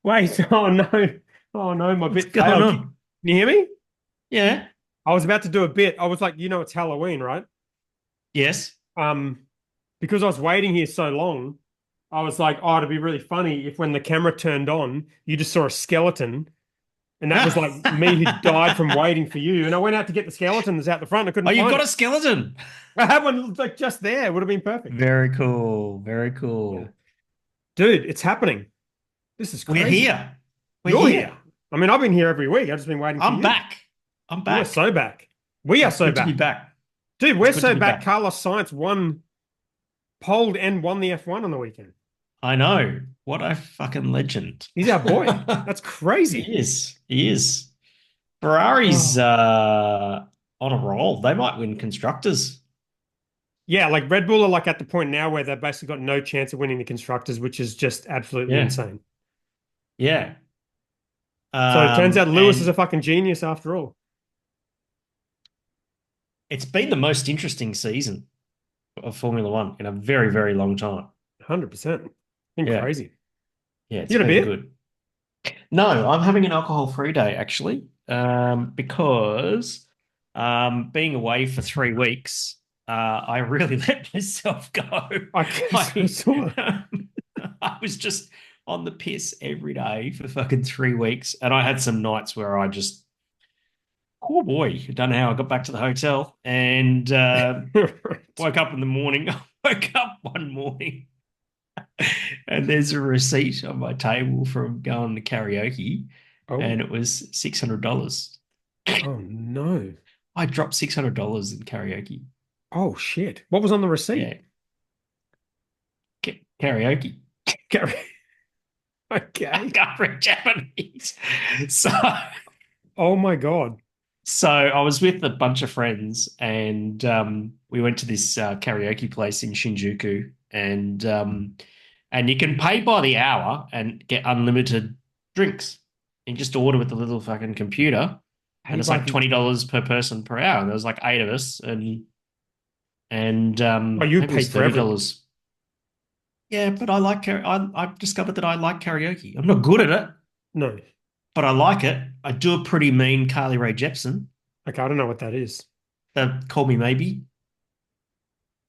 Wait, oh no. Oh no, my What's bit going failed. Can on? you hear me? Yeah. I was about to do a bit. I was like, it's Halloween, right? Yes. Um, because I was waiting here so long, I was like, oh, it'd be really funny if when the camera turned on, you just saw a skeleton, and that was like me who died from waiting for you. And I went out to get the skeleton that's out the front. I Oh, couldn't you've find got it. a skeleton. I had one like just there. It would have been perfect. Very cool. Very Yeah. cool. Dude, it's happening. This is We're crazy. here. We're You're here. here. I mean, I've been here every week. I've just been waiting for I'm you. back. I'm You are back. so back. We are It's so good to be back. back. Dude, It's we're good to so be back. back. Carlos Sainz polled and won the F1 on the weekend. I know. What a fucking legend. He's our boy. That's He crazy. is. He is. Ferrari's Oh. on a roll. They might win constructors. Yeah, like Red Bull are like at the point now where they've basically got no chance of winning the constructors, which is just absolutely Yeah. insane. Yeah. So it turns out Lewis is a And fucking genius after all. it's been the most interesting season of Formula One in a very, very long time. 100%. Been Yeah. crazy. Yeah, it's You had a been beer? good. No, I'm having an alcohol-free day actually, because being away for 3 weeks, I really let myself go. I guess I I saw. I was just on the piss every day for fucking 3 weeks, and I had some nights where I just, oh boy, I don't know how I got back to the hotel and Right. woke up in the morning. I woke up one morning and there's a receipt on my table from going to karaoke, Oh, and it was $600. oh no. I dropped $600 in karaoke. Oh shit. What was on the receipt? Yeah, karaoke. I Okay. can't read Japanese. So, Oh my God. so I was with a bunch of friends, and we went to this karaoke place in Shinjuku, and you can pay by the hour and get unlimited drinks. You just order with the little fucking computer, and Hey, it's like buddy. $20 per person per hour. And there was like eight of us, and Oh, you maybe it was paid for thirty everyone. dollars. Yeah, but I like I've discovered that I like karaoke. I'm not good at it, No. but I like it. I do a pretty mean Carly Rae Jepsen. Okay, I don't know what that is. Call me maybe.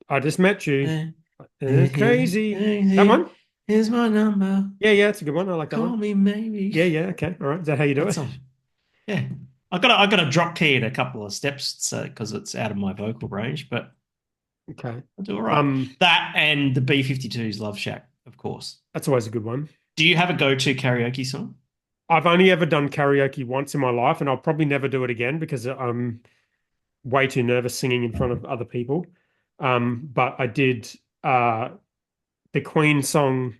I just met you. Eh, Crazy. That one? Here's my number. Yeah, yeah, it's a good one. I like that Call one. me maybe. Yeah, yeah, okay. All right. Is that how you do That it? song. Yeah. I got a drop key in a couple of steps, so because it's out of my vocal range, but Okay. I do all right. Um, That and the B-52's Love Shack, of course. that's always a good one. Do you have a go-to karaoke song? I've only ever done karaoke once in my life, and I'll probably never do it again because I'm way too nervous singing in front of other people. But I did the Queen song,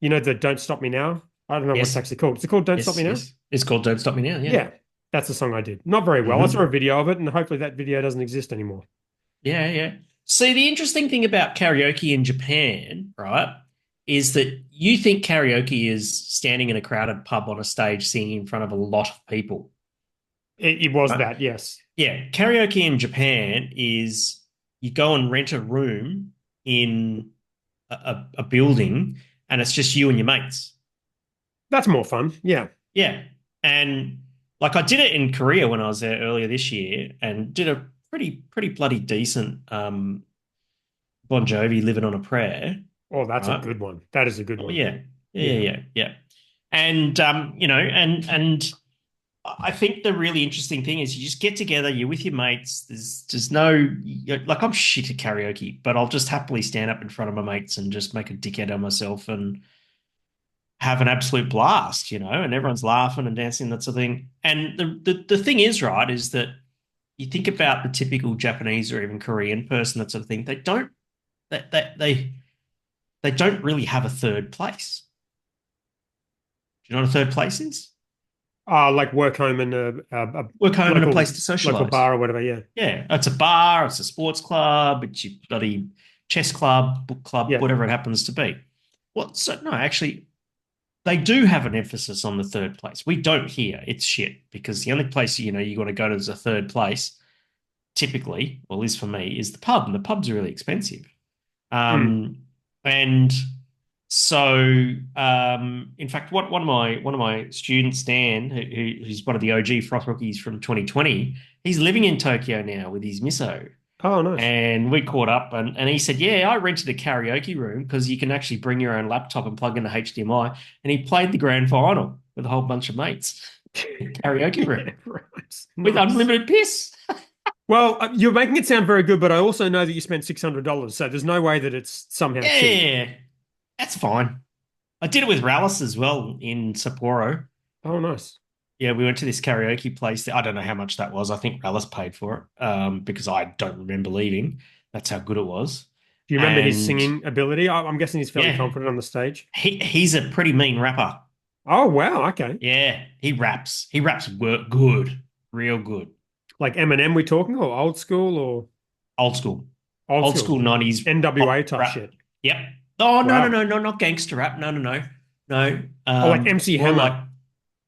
the Don't Stop Me Now. I don't know what it's Yes. actually called. Is it called Don't Stop Me Yes, Now? yes. It's called Don't Stop Me Now, yeah. Yeah, that's the song I did. Not very well. I saw a Hmm. video of it, and hopefully that video doesn't exist anymore. Yeah, yeah. See, the interesting thing about karaoke in Japan, right, is that you think karaoke is standing in a crowded pub on a stage singing in front of a lot of people, It was right? that, yes. Yeah, karaoke in Japan is you go and rent a room in a building, and it's just you and your mates. That's more fun. Yeah. Yeah. And like I did it in Korea when I was there earlier this year and did a pretty bloody decent Bon Jovi Living on a Prayer, Oh, that's a right? good one. That is a good Oh one. yeah. Yeah, Yeah. yeah, yeah, yeah. And and I think the really interesting thing is you just get together, you're with your mates. There's no like I'm shit at karaoke, but I'll just happily stand up in front of my mates and just make a dickhead of myself and have an absolute blast, and everyone's laughing and dancing, that sort of thing. And the thing is, right, is that you think about the typical Japanese or even Korean person, that sort of thing, they don't really have a third place. Do you know what a third place is? Like work home in a Work home and a local place to local socialize. bar or whatever. Yeah. Yeah, it's a bar, it's a sports club, it's your bloody chess club, book club, Yeah. whatever it happens to be. Well, so no, actually, they do have an emphasis on the third place. We don't here. It's shit because the only place you want to go to as a third place, typically, or at least for me, is the pub, and the pubs are really expensive. Mm. Um, and So, in fact, one of my students, Dan, who's one of the OG Froth rookies from 2020, he's living in Tokyo now with his misso. Oh, nice. And we caught up, and he said, "Yeah, I rented a karaoke room because you can actually bring your own laptop and plug in the HDMI." And he played the grand final with a whole bunch of mates in a karaoke Yeah, room right. with Nice. unlimited piss. Well, you're making it sound very good, but I also know that you spent $600, so there's no way that it's somehow cheap. Yeah, that's fine. I did it with Rallis as well in Sapporo. Oh, nice. Yeah, we went to this karaoke place. I don't know how much that was. I think Rallis paid for it because I don't remember leaving. That's how good it was. Do you remember his And singing ability? I'm guessing he's fairly yeah, confident on the stage. he's a pretty mean rapper. Oh, wow. Okay. Yeah, he raps. He raps good, real good. Like Eminem, we talking, or old school, or Old school, old old school? school 90s NWA pop type rap. shit. Yep. Oh, no, no, Wow. no, no, not gangster rap. No, no, no. No. Or like MC More like, Hammer,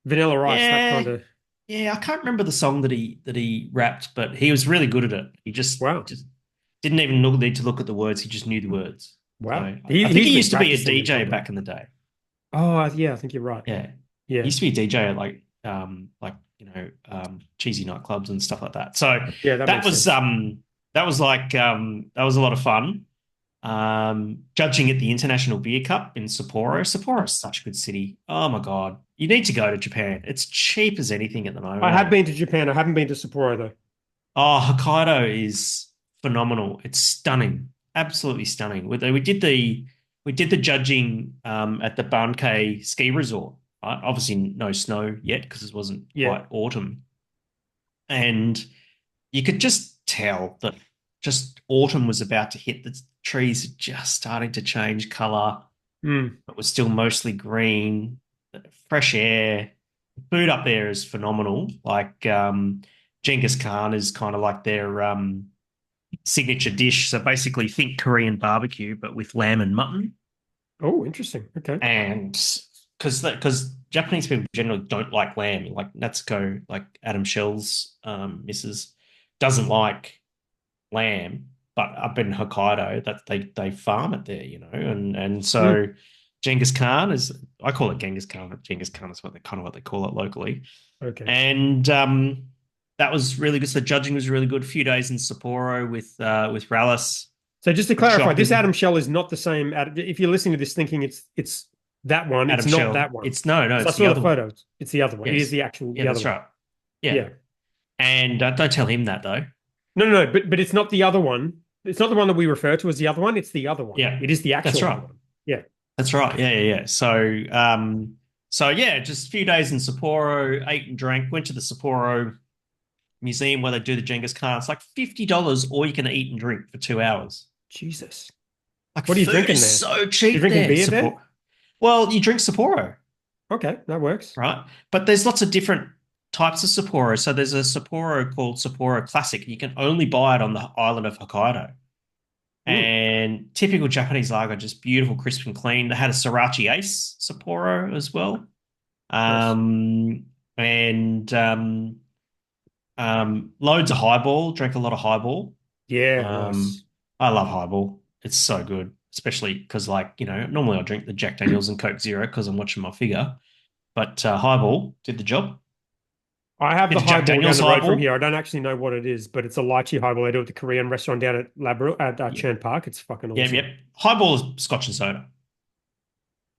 Vanilla Ice, that kind yeah, of. yeah, I can't remember the song that he rapped, but he was really good at it. He just Wow. just didn't even need to look at the words. He just knew the words. So Wow. I think He's he been used to be a practicing DJ probably. back in the day. Oh, yeah, I think you're right. Yeah. He Yeah. used to be a DJ at cheesy nightclubs and stuff like that. So Yeah, that that makes was sense. that was a lot of fun. Judging at the International Beer Cup in Sapporo. Sapporo is such a good city. Oh my God. You need to go to Japan. It's cheap as anything at the I moment, have eh? been to Japan. I haven't been to Sapporo though. Oh, Hokkaido is phenomenal. It's stunning. Absolutely stunning. We did the judging at the Bankei ski resort. Right? Obviously no snow yet because it wasn't Yeah. quite autumn. And you could just tell that just autumn was about to hit. The trees are just starting to change color. Mm. It was still mostly green, fresh air. Food up there is phenomenal. Like Genghis Khan is kind of like their signature dish. So basically, think Korean barbecue, but with lamb and mutton. Oh, interesting. Okay. And because Japanese people generally don't like lamb. Like Natsuko, like Adam Shell's missus, doesn't like lamb, but up in Hokkaido, that they farm it there, and Mm. so Genghis Khan is, I call it Genghis Khan, but Genghis Khan is what they call it locally, Okay. and that was really good. So the judging was really good. A few days in Sapporo with Rallis, So just to went clarify, this shopping. Adam Shell is not the same. If you're listening to this thinking it's that one, it's Adam not Shell. that one. It's no, no, So I it's the saw the other one. photos. It's the other one. It is Yes, the actual yeah, the other that's one. right. Yeah, Yeah. and don't tell him that though. No, no, no. But it's not the other one. It's not the one that we refer to as the other one. It's the other one. Yeah, It is the that's actual other right. one. Yeah. That's right. Yeah, yeah, yeah. So yeah, just a few days in Sapporo, ate and drank, went to the Sapporo museum where they do the Genghis Khan. It's like $50 all you can eat and drink for 2 hours. Jesus. Like What are you food drinking is there? so You cheap drinking there. beer there? Sapporo. Well, you drink Sapporo, Okay, that works. right? But there's lots of different types of Sapporo. So there's a Sapporo called Sapporo Classic. You can only buy it on the island of Hokkaido. Mm, And typical Japanese lager, just beautiful, crisp and clean. They had a Sriracha Ace Sapporo as well. nice. And loads of highball. Drank a lot of highball. Yeah, Um, nice. I love highball. It's so good, especially because, normally I drink the Jack Daniels and Coke Zero because I'm watching my figure. But highball did the job. I have Bit the of Jack highball down Daniels the road from highball. here. I don't actually know what it is, but it's a lychee highball. They do at the Korean restaurant down at Yeah, Churn Park. It's fucking yeah, yep. awesome. Highball is Scotch and soda.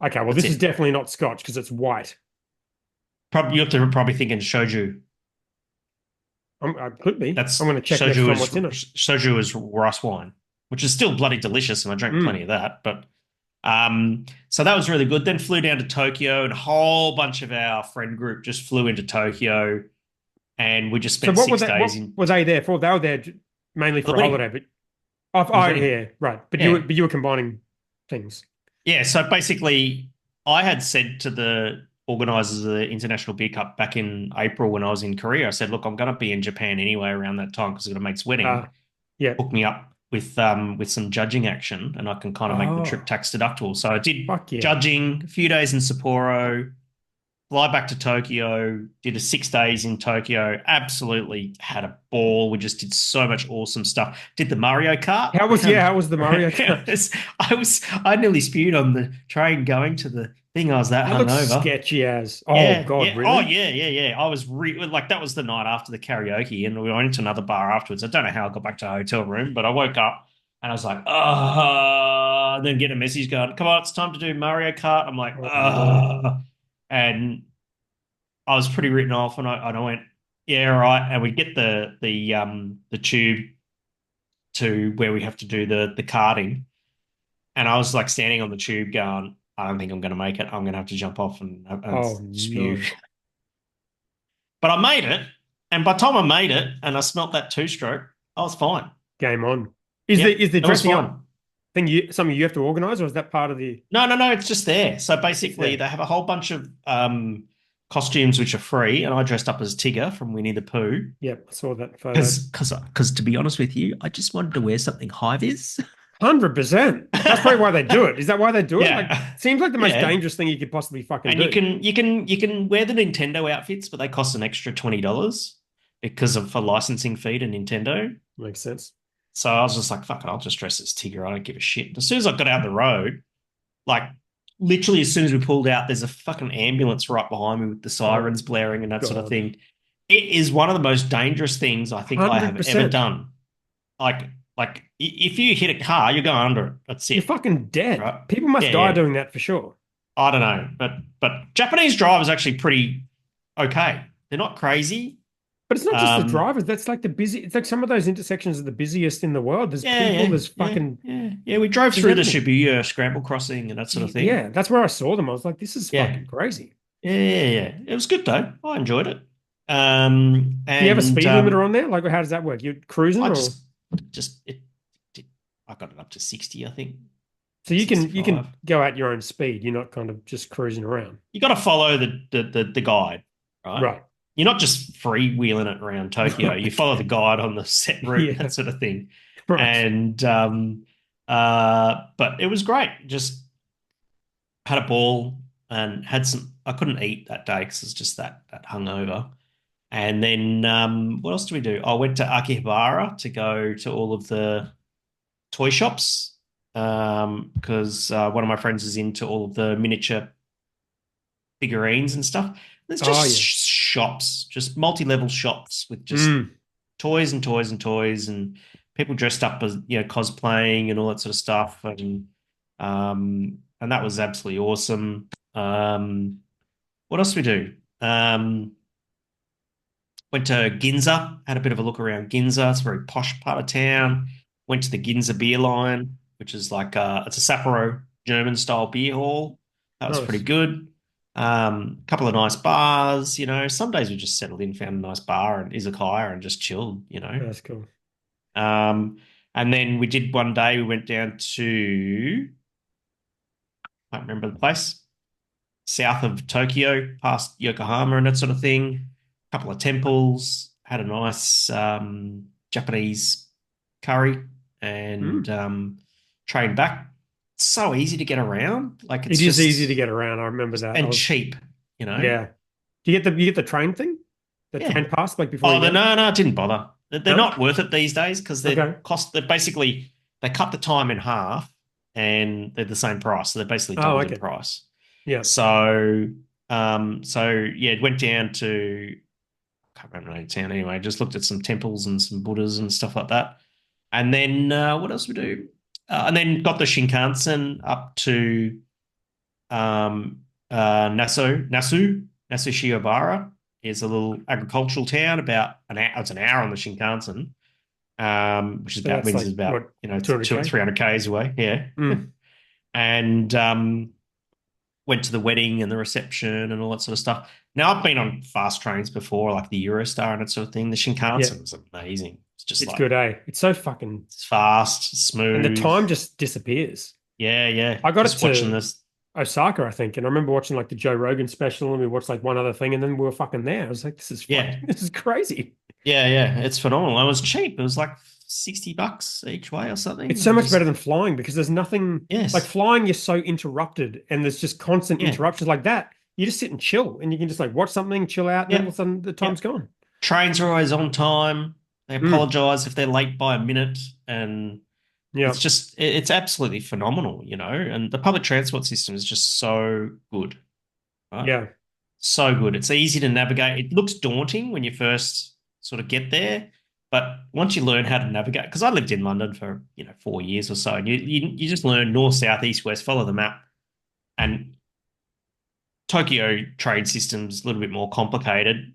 Okay, well, That's this is it. definitely not Scotch because it's white. Probably you have to probably think in shoju. I could be. I'm That's going to check next time what's in it. soju is rice wine, which is still bloody delicious, and I drank plenty Mm, of that. But so that was really good. Then flew down to Tokyo, and a whole bunch of our friend group just flew into Tokyo, and we just So spent what were 6 days what in were they there for? They were there mainly for for the a wedding. holiday, but It was wedding. yeah, right. Yeah, But you were combining things. yeah. So basically, I had said to the organizers of the International Beer Cup back in April when I was in Korea, I said, "Look, I'm going to be in Japan anyway around that time because I'm going to mate's wedding." Yeah. Hook me up with some judging action, and I can kind of make the trip Oh, tax deductible. So I did fuck yeah. judging, a few days in Sapporo, fly back to Tokyo, did a 6 days in Tokyo, absolutely had a ball. We just did so much awesome stuff. Did the Mario Kart How was the Mario Kart? I nearly spewed on the train going to the thing. I was that That looks hungover. sketchy as. Oh Yeah, God, yeah. Oh, really? yeah, yeah, yeah. I was like, that was the night after the karaoke, and we went into another bar afterwards. I don't know how I got back to the hotel room, but I woke up and I was like, oh, and then get a message going, come on, it's time to do Mario Kart. I'm like, Oh no. oh, and I was pretty written off, and I went, yeah, all right. And we get the tube to where we have to do the karting, and I was like standing on the tube going, I don't think I'm going to make it. I'm going to have to jump off and Oh spew. no. But I made it, and by the time I made it, and I smelt that two-stroke, I was fine. Game on. Yep, Is the it was dressing fine. up thing something you have to organize, or is that part of the? No, no, no, it's just there. So It's basically, there. they have a whole bunch of costumes which are free, and I dressed up as Tigger from Winnie the Pooh. Yep, I saw that photo. Because to be honest with you, I just wanted to wear something high vis. 100%. That's probably why they do it. Is that why they do it? Like, Yeah, seems like the most yeah. dangerous thing you could possibly fucking And do. you can wear the Nintendo outfits, but they cost an extra $20 because of a licensing fee to Nintendo. Makes sense. So I was just like, fuck it, I'll just dress as Tigger. I don't give a shit. As soon as I got out the road, like literally as soon as we pulled out, there's a fucking ambulance right behind me with the Oh sirens blaring and that sort of God. thing. It is one of the most dangerous things I think I have ever 100%. done. Like, if you hit a car, you're going under it. That's You're it, fucking dead. right? People must Yeah, die yeah. doing that for sure. I don't know, but Japanese drivers actually pretty okay. They're not crazy. But it's not just the Um, drivers. That's like the busy. It's like some of those intersections are the busiest in the world. There's yeah, people. yeah, There's yeah, fucking. yeah, yeah. We drove There's through the everything. Shibuya Scramble Crossing and that sort of thing. Yeah, that's where I saw them. I was like, this is Yeah, fucking crazy. yeah, yeah, yeah. It was good though. I enjoyed it. Do you have a And speed limiter on there? Like, how does that work? You're cruising, I or just I got it up to 60, I think, so you 65. can go at your own speed. You're not kind of just cruising around. You got to follow the guide, right? Right. You're not just freewheeling it around Tokyo. You follow the Okay. guide on the set route, Yeah. that sort of thing. Right. And but it was great. Just had a ball and had some. I couldn't eat that day because it's just that hungover. And then what else do we do? I went to Akihabara to go to all of the toy shops because one of my friends is into all of the miniature figurines and stuff. There's Oh just yeah. shops, just multi-level shops with just Mm. toys and toys and toys and people dressed up as cosplaying and all that sort of stuff and that was absolutely awesome. What else did we do? Went to Ginza, had a bit of a look around Ginza. It's a very posh part of town. Went to the Ginza beer line, which is like it's a Sapporo German style beer hall. That was pretty Nice. good. A couple of nice bars. Some days we just settled in, found a nice bar and izakaya and just chilled. That's cool. Um, and then we did one day. We went down to I can't remember the place, south of Tokyo, past Yokohama and that sort of thing. A couple of temples, had a nice Japanese curry, and Mm. trained back. It's so easy to get around. Like it's It is easy to just get around. I remember that. I and was cheap. yeah. Do you get the train thing? The Yeah. train pass like before Oh, you go? no, no, it didn't bother. They're No? not worth it these days because Okay. they're basically they cut the time in half and they're the same price. So they're basically Oh, doubled in okay. price. Yeah. So yeah, it went down to I can't remember the name of the town anyway. Just looked at some temples and some Buddhas and stuff like that. And then what else we do? And then got the Shinkansen up to Nasu Shiobara is a little agricultural town about an hour. It's an hour on the Shinkansen, which is So about that's means like it's about what, two 200K? 300 k's away. Yeah, Mm. and went to the wedding and the reception and all that sort of stuff. Now I've been on fast trains before, like the Eurostar and that sort of thing. The Yeah. Shinkansen was amazing. It's just It's like good, eh? It's so fucking it's fast, and the smooth. time just disappears. Yeah, yeah. I got it Just watching to this. Osaka, I think, and I remember watching like the Joe Rogan special, and we watched like one other thing, and then we were fucking there. I was like, Yeah, this is crazy. yeah, yeah. It's phenomenal. It was cheap. It was like $60 each way or something. It's so And much better just than flying because there's nothing like yes, flying. You're so interrupted, and there's just constant yeah, interruptions like that. you just sit and chill, and you can just like watch something, chill out, and then all of a Yep. sudden the time's Yep. gone. Trains are always on time. They Mm, apologize if they're late by a minute, and yeah, it's absolutely phenomenal, and the public transport system is just so good, right? yeah. So good. It's easy to navigate. It looks daunting when you first sort of get there, but once you learn how to navigate, because I lived in London for 4 years or so, and you just learn north, south, east, west, follow the map, and Tokyo train system's a little bit more complicated,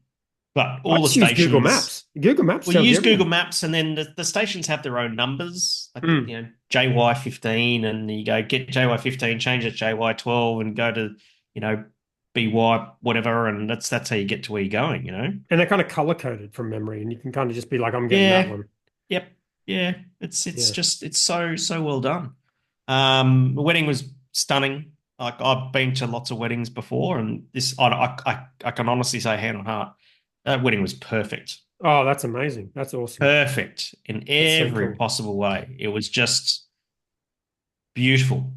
but I all the just use Google stations. Maps. Google Maps Well, you tells you use Google everything. Maps, and then the stations have their own numbers, like Mm. JY15, and you go get JY15, change it to JY12, and go to you know BY whatever, and that's how you get to where you're going. And they're kind of color coded from memory, and you can kind of just be like, I'm getting that Yeah, one. yep, yeah. It's Yeah. just it's so well done. The wedding was stunning. Like I've been to lots of weddings before, and I can honestly say, hand on heart, that wedding was perfect. Oh, that's amazing. That's awesome. Perfect in That's so every cool. possible way. It was just beautiful.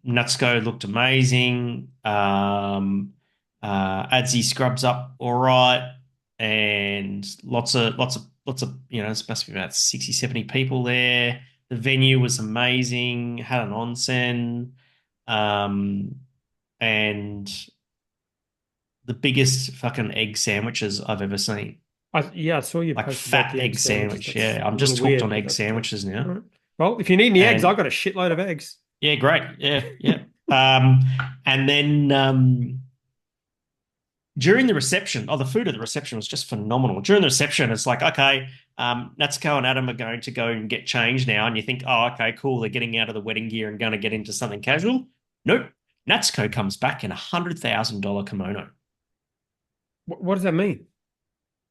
Natsuko looked amazing. Adzi scrubs up all right, and it's supposed to be about 60, 70 people there. The venue was amazing, had an onsen, um, and the biggest fucking egg sandwiches I've ever seen. Yeah, I saw you Like post about fat the egg egg sandwiches. sandwich. That's Yeah, a I'm little just hooked on weird, but egg that's okay. sandwiches All now. right. Well, if you need any eggs, I've And got a shitload of eggs. yeah, great. Yeah, yeah. And then during the reception, the food at the reception was just phenomenal. During the reception, it's like, okay, Natsuko and Adam are going to go and get changed now. And you think, oh, okay, cool. They're getting out of the wedding gear and going to get into something casual. Nope. Natsuko comes back in $100,000 kimono. What does that mean?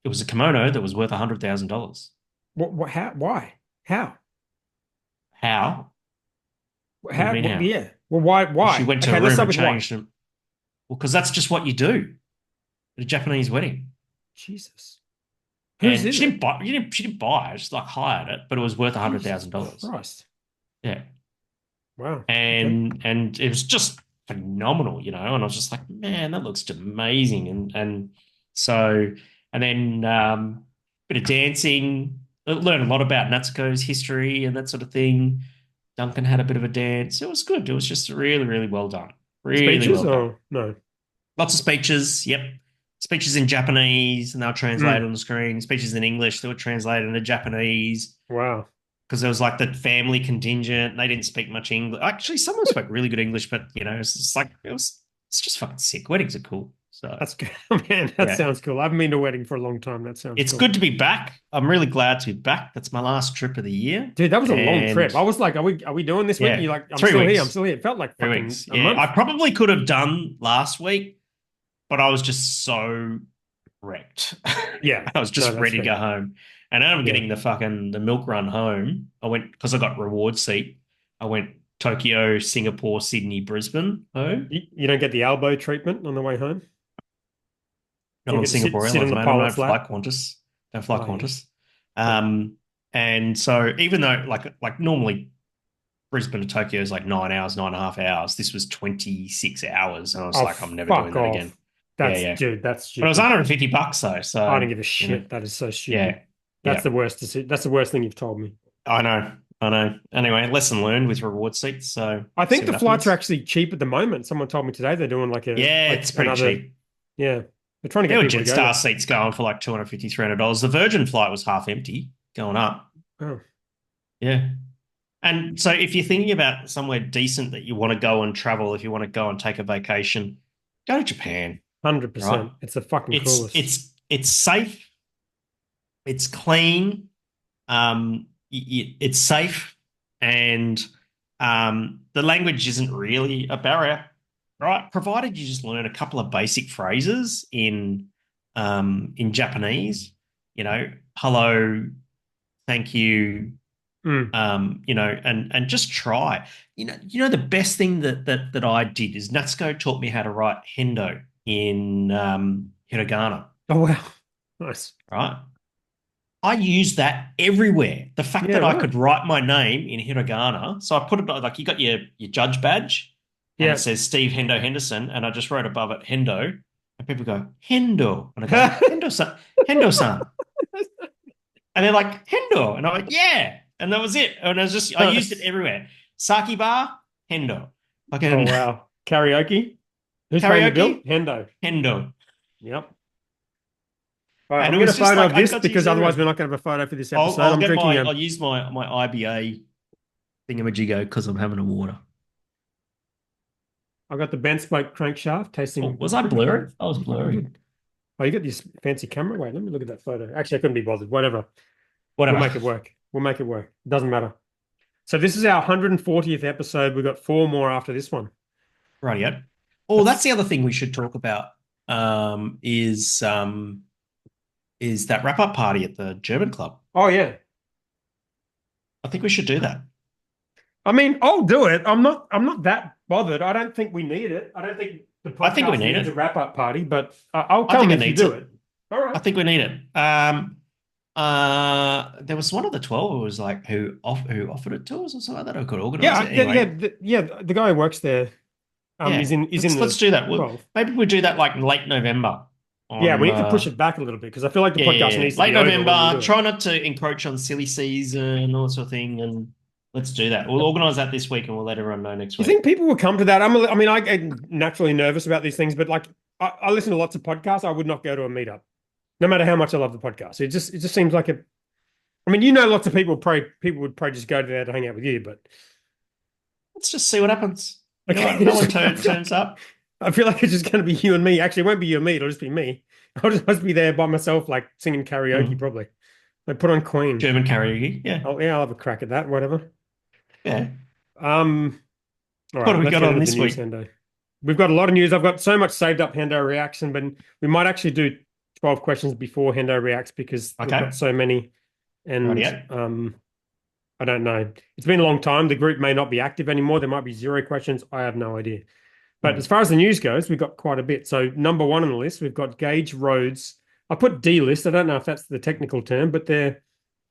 It was a kimono that was worth $100,000. How, why? How? How? What do you mean how? Yeah. Well, why? Well, she Why? went to a Okay, let's room start and with why. changed them. Well, because that's just what you do at a Japanese wedding. Jesus. Whose And is it? she didn't buy it, just like hired it, but it was worth Jesus $100,000. Christ. Yeah. Wow. Okay. And it was just phenomenal. And I was just like, man, that looks amazing. So and then bit of dancing. I learned a lot about Natsuko's history and that sort of thing. Duncan had a bit of a dance. It was good. It was just really, really well done. Really Speeches well done. or no? Lots of speeches. Yep. Speeches in Japanese and they were translated Hmm. on the screen. Speeches in English that were translated into Japanese Wow. because there was like the family contingent. They didn't speak much English. Actually, someone spoke really good English, but it's just fucking sick. Weddings are cool. So That's good. Man, that yeah, sounds cool. I haven't been to a wedding for a long time. That sounds it's cool. good to be back. I'm really glad to be back. That's my last trip of the year. Dude, that was a long And trip. I was like, are we doing this week? And yeah, you're like, I'm three still here. I'm weeks. still here. It felt like Three fucking weeks. a Yeah, I month. probably could have done last week, but I was just so wrecked. Yeah. I was No, just that's ready to go fair. home. And out of Yeah. getting the milk run home, I went because I got reward seat. I went Tokyo, Singapore, Sydney, Brisbane home. You don't get the elbow treatment on the way home? Not You on get to sit, Singapore sit on Airlines, the mate. I don't pilot's fly lap? Qantas. Don't fly Oh, yeah. Qantas. Yeah. Um, and so even though like normally Brisbane to Tokyo is like 9 hours, 9.5 hours, this was 26 hours. And I was Oh, like, I'm never doing fuck that again. off. Yeah, That's, yeah. dude, that's But it was stupid. $150 though. I So, don't give a shit. That is so stupid. yeah, That's yeah. the worst. That's the worst thing you've told me. I know. I know. Anyway, lesson learned with reward seats. So I see think what the flights are happens. actually cheap at the moment. Someone told me today they're doing Yeah, like it's pretty another, cheap. yeah. They're trying to There get were people to go Jetstar there. seats going for like $250, $300. The Virgin flight was half empty going up. Oh, Yeah. And so if you're thinking about somewhere decent that you want to go and travel, if you want to go and take a vacation, go to Japan, right? 100%. It's the fucking coolest. It's safe, it's clean, it's safe, and the language isn't really a barrier, right? Provided you just learn a couple of basic phrases in Japanese, hello, thank you, Mm. and just try. The best thing that I did is Natsuko taught me how to write hendo in hiragana, Oh, wow. Nice. right? I use that everywhere. The fact Yeah, that I right. could write my name in hiragana, so I put it like you got your judge badge. and it Yeah. says Steve Hendo Henderson, and I just wrote above it Hendo, and people go Hendo, and I go Hendo-san, Hendo-san, and they're like Hendo, and I'm like yeah, and that was it, and I used it Nice. everywhere. Sake bar, Hendo, Oh, fucking wow. Karaoke. Who's paying the bill? karaoke, Hendo. Hendo, Yep. All right, and I'll it get a was just photo like of I this got to use because it otherwise we're everywhere. not going to have a photo for this I'll episode. I'll I'm get drinking my a. I'll use my IBA thingamajiggo because I'm having a water. I've got the bent spoke crankshaft Oh, tasting was I pretty blurry? good. I was Pretty blurry. good. Oh, you got this fancy camera? Wait, let me look at that photo. Actually, I couldn't be bothered. Whatever. We'll Whatever. make it work. We'll make it work. Doesn't matter. So this is our 140th episode. We've got four more after this one. Rightio. Oh, that's That's the other thing we should talk about. Is that wrap up party at the German club? oh yeah. I think we should do that. I mean, I'll do it. I'm not that bothered. I don't think we need it. I don't think the I think we podcast need needs a it. wrap-up party, but I'll I think come it if you needs do it. it. All I right. think we need it. There was one of the 12 who was like who offered it to us or something like that. I could organize it Yeah, anyway. the guy who works there Yeah, is in let's the do that. Well, 12. maybe we do that like late November Yeah, we on need to push it back a little bit because I feel like the yeah, yeah, podcast yeah. needs to Late be over when we November. do it. Try not to encroach on silly season and all that sort of thing. And let's do that. We'll organize that this week and we'll let everyone know next Do you week. think people will come to that? I mean, I get naturally nervous about these things, but like I listen to lots of podcasts. I would not go to a meetup, no matter how much I love the podcast. It just seems like a. I mean, lots of people would probably just go to there to hang out with you, but Let's just see what happens. You know what? okay, No one I feel turns like up. I feel like it's just going to be you and me. Actually, it won't be you and me. It'll just be me. I'll just be there by myself, like singing karaoke, Mm. probably. Like put on Queen. German karaoke. Yeah. Oh yeah, I'll have a crack at that. Whatever. Yeah. Um. All What right, have we let's got get on into the this news, week? Hendo. We've got a lot of news. I've got so much saved up Hendo reaction, but we might actually do 12 questions before Hendo reacts because we've got Okay. so many. And Rightio. I don't know. It's been a long time. The group may not be active anymore. There might be zero questions. I have no idea. But as Mm. far as the news goes, we've got quite a bit. So number one on the list, we've got Gage Roads. I put delist. I don't know if that's the technical term, but they're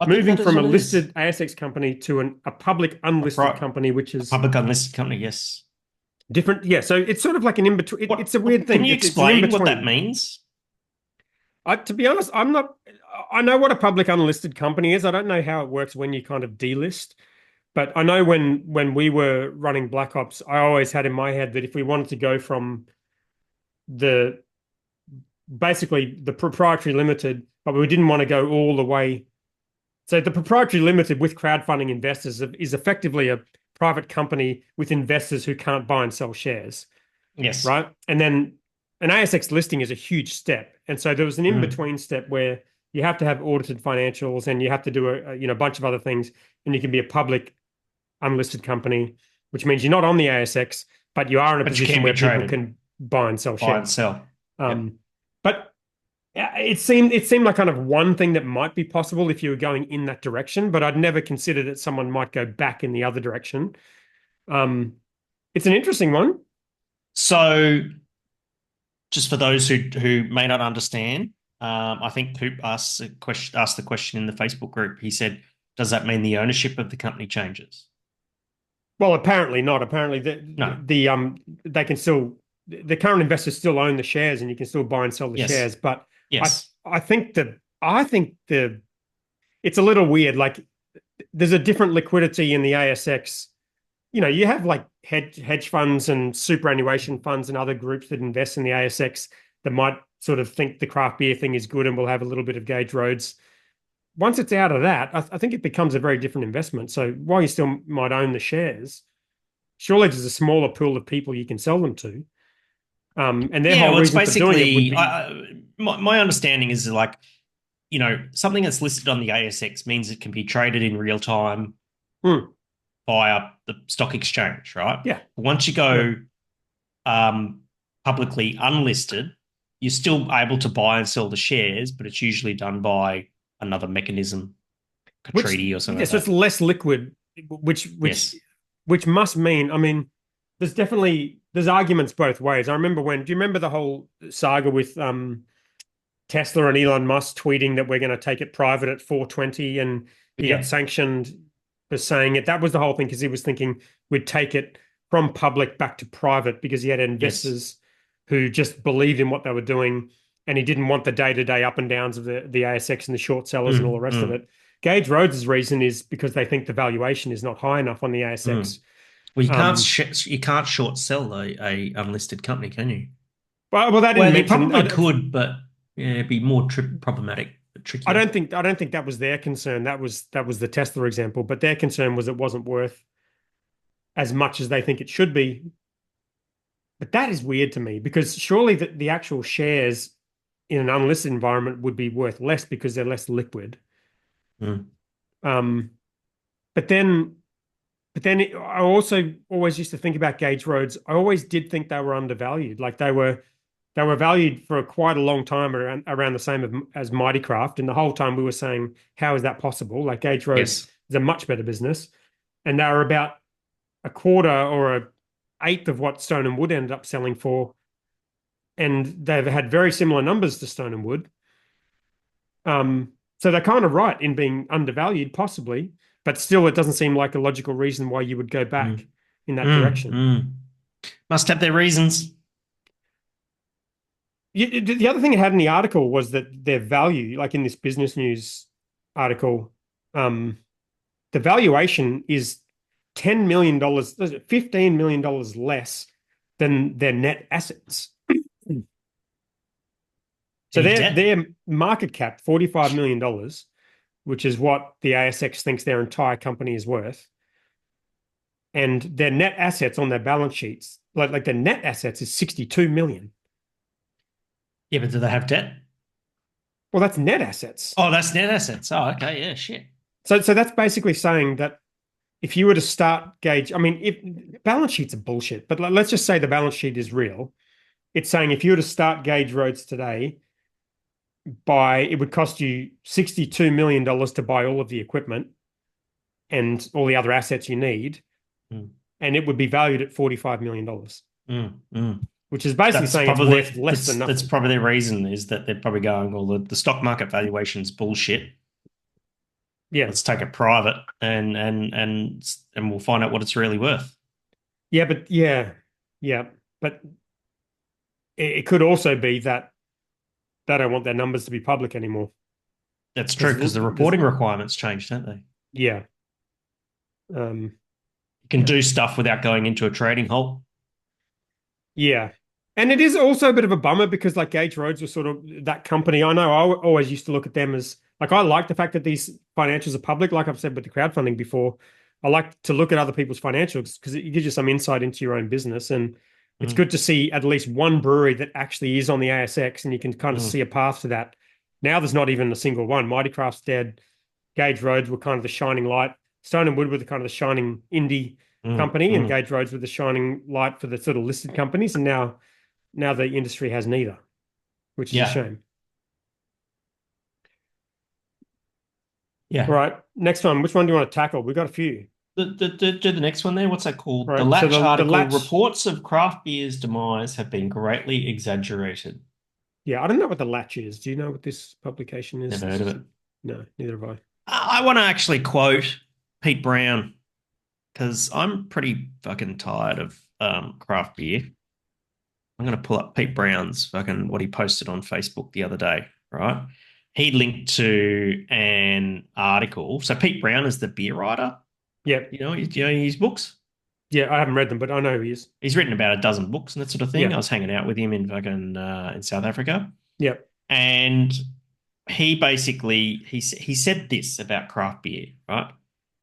I think moving that is from a what it is. listed ASX company to a public unlisted company, which A is public unlisted company. Yes. different. Yeah, so it's sort of like an in between. It's a weird Can thing. you It's an in explain what that between. means? To be honest, I'm not. I know what a public unlisted company is. I don't know how it works when you kind of delist. But I know when we were running Black Ops, I always had in my head that if we wanted to go from the basically the proprietary limited, but we didn't want to go all the way. So the proprietary limited with crowdfunding investors is effectively a private company with investors who can't buy and sell shares, Yes. right? And then an ASX listing is a huge step. And so there was an Mm. in-between step where you have to have audited financials and you have to do a bunch of other things, and you can be a public unlisted company, which means you're not on the ASX, but you are in a But you position can be where people traded. can buy and sell Buy and shares. sell. Yep. But it seemed like kind of one thing that might be possible if you were going in that direction, but I'd never considered that someone might go back in the other direction. It's an interesting one. So, just for those who may not understand, I think Poop asked the question in the Facebook group. He said, "Does that mean the ownership of the company changes?" Well, apparently not. Apparently, No. they can still the current investors still own the shares, and you can still buy and sell the Yes. shares. But I Yes. I think the it's a little weird. Like there's a different liquidity in the ASX. You have like hedge funds and superannuation funds and other groups that invest in the ASX that might sort of think the craft beer thing is good and will have a little bit of Gage Roads. Once it's out of that, I think it becomes a very different investment. So while you still might own the shares, surely there's a smaller pool of people you can sell them to. And their Yeah. whole Well, it's reason for doing it would basically be my understanding is like something that's listed on the ASX means it can be traded in real time hmm, via the stock exchange, right? yeah, Once you yeah. go publicly unlisted, you're still able to buy and sell the shares, but it's usually done by another mechanism, a Which treaty or something yeah, like so it's that. less liquid, which which Yes. which must mean, I mean, there's arguments both ways. Do you remember the whole saga with Tesla and Elon Musk tweeting that we're going to take it private at 420 and he got Yeah. sanctioned for saying it? That was the whole thing because he was thinking we'd take it from public back to private because he had Yes. investors who just believed in what they were doing, and he didn't want the day-to-day up and downs of the ASX and the short sellers and all the Mm, rest of mm, it. Gage Rhodes's reason is because they think the valuation is not high enough on the mm. ASX. Well, Um, you can't short sell a unlisted company, can you? well, they didn't Well, you mention. probably could, but yeah, it'd be more problematic, trickier. I don't think that was their concern. That was the Tesla example, but their concern was it wasn't worth as much as they think it should be. But that is weird to me because surely the actual shares in an unlisted environment would be worth less because they're less liquid. Mm, Um, but then, I also always used to think about Gage Roads. I always did think they were undervalued. Like they were valued for quite a long time around the same as Mighty Craft, and the whole time we were saying, how is that possible? Like Gage Roads yes. is a much better business, and they were about a quarter or a eighth of what Stone and Wood ended up selling for, and they've had very similar numbers to Stone and Wood. So they're kind of right in being undervalued, possibly, but still, it doesn't seem like a logical reason why you would go back Mm, in that mm, direction. mm. Must have their reasons. The other thing it had in the article was that their value, like in this business news article, um, the valuation is $10 million, $15 million less than their net assets. So Any debt? their market cap, $45 million, which is what the ASX thinks their entire company is worth, and their net assets on their balance sheets, like their net assets is 62 million. Yeah, but do they have debt? Well, that's net assets. Oh, that's net assets. Oh, okay. Yeah, shit. So that's basically saying that if you were to start Gage, I mean, if balance sheets are bullshit, but let's just say the balance sheet is real. It's saying if you were to start Gage Roads today, it would cost you $62 million to buy all of the equipment and all the other assets you need, Mm, and it would be valued at $45 million, mm. which is basically saying it's worth less than That's nothing. probably the reason is that they're probably going, well, the stock market valuation's bullshit. Yeah. Let's take it private and we'll find out what it's really worth. Yeah, but yeah. But it could also be that they don't want their numbers to be public anymore. That's true Because because the there's reporting requirements changed, don't they? yeah. Um, You can do stuff without going into a trading halt. Yeah. And it is also a bit of a bummer because like Gage Roads was sort of that company. I know I always used to look at them as like I like the fact that these financials are public. Like I've said with the crowdfunding before, I like to look at other people's financials because it gives you some insight into your own business. And it's Mm, good to see at least one brewery that actually is on the ASX and you can kind of mm, see a path to that. Now there's not even a single one. Mighty Craft's dead. Gage Roads were kind of the shining light. Stone and Wood were the kind of the shining indie company, and mm. Gage Roads were the shining light for the sort of listed companies. And now the industry has neither, which is a Yeah, shame. All yeah. right, next one. Which one do you want to tackle? We've got a few. Do the next one there. What's that All called? The right, so Latch the article. latch. Reports of craft beer's demise have been greatly exaggerated. Yeah, I don't know what the latch is. Do you know what this publication is? Never This heard of is it. no, neither have I. I want to actually quote Pete Brown because I'm pretty fucking tired of craft beer. I'm going to pull up Pete Brown's fucking what he posted on Facebook the other day, right? He linked to an article. So Pete Brown is the beer writer. Yeah, You know his books. yeah, I haven't read them, but I know who he is. He's written about a dozen books and that sort of thing. Yeah, I was hanging out with him in fucking in South Africa, yeah. and he basically he said this about craft beer, right?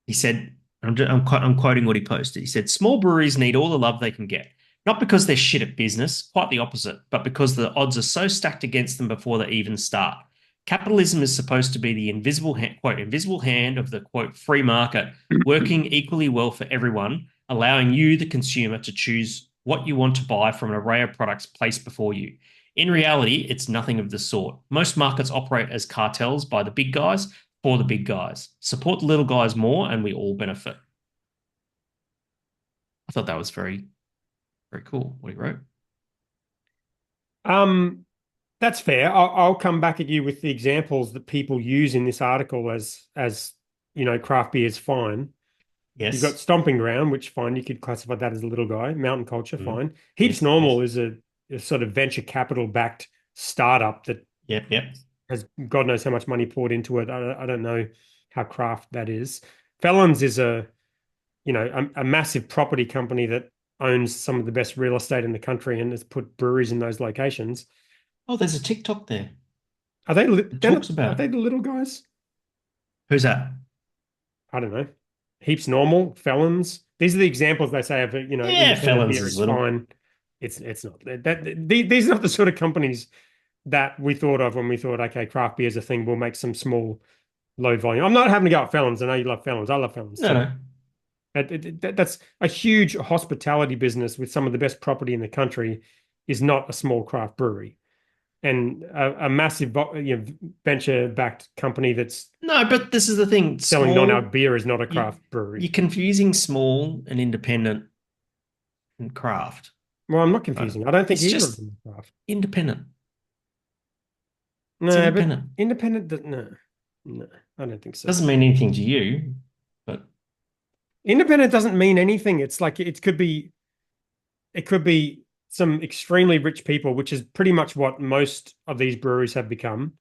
He said, I'm quoting what he posted. He said, small breweries need all the love they can get, not because they're shit at business, quite the opposite, but because the odds are so stacked against them before they even start. Capitalism is supposed to be the invisible hand of the quote free market, working equally well for everyone, allowing you, the consumer, to choose what you want to buy from an array of products placed before you. In reality, it's nothing of the sort. Most markets operate as cartels by the big guys for the big guys. Support the little guys more, and we all benefit. I thought that was very, very cool what he wrote. Um, that's fair. I'll come back at you with the examples that people use in this article as craft beer is fine. You've got Yes. Stomping Ground, which fine, you could classify that as a little guy. Mountain Culture, Mm. fine. Heaps Yes. Normal Yes. is a sort of venture capital backed startup that Yep. Yep. has God knows how much money poured into it. I don't know how craft that is. Felons is a massive property company that owns some of the best real estate in the country and has put breweries in those locations. Oh, there's a TikTok there. Are they It they're not, talks about are it. they the little guys? Who's that? I don't know. Heaps Normal, Felons. These are the examples they say of Yeah, independent Felons beer is is little. fine. It's not these are not the sort of companies that we thought of when we thought, okay, craft beer is a thing. We'll make some small, low volume. I'm not having to go at Felons. I know you love Felons. I love Felons No, too. no. That's a huge hospitality business with some of the best property in the country is not a small craft brewery. And a massive venture-backed company that's No, but this is the thing. selling non-alc Small, beer is not a you craft brewery. you're confusing small and independent and craft, Well, I'm not right? confusing. I don't think It's either of just them are craft. independent. It's No, but independent. no, I don't think so. Doesn't mean anything to you, but Independent doesn't mean anything. It's like it could be some extremely rich people, which is pretty much what most of these breweries have become.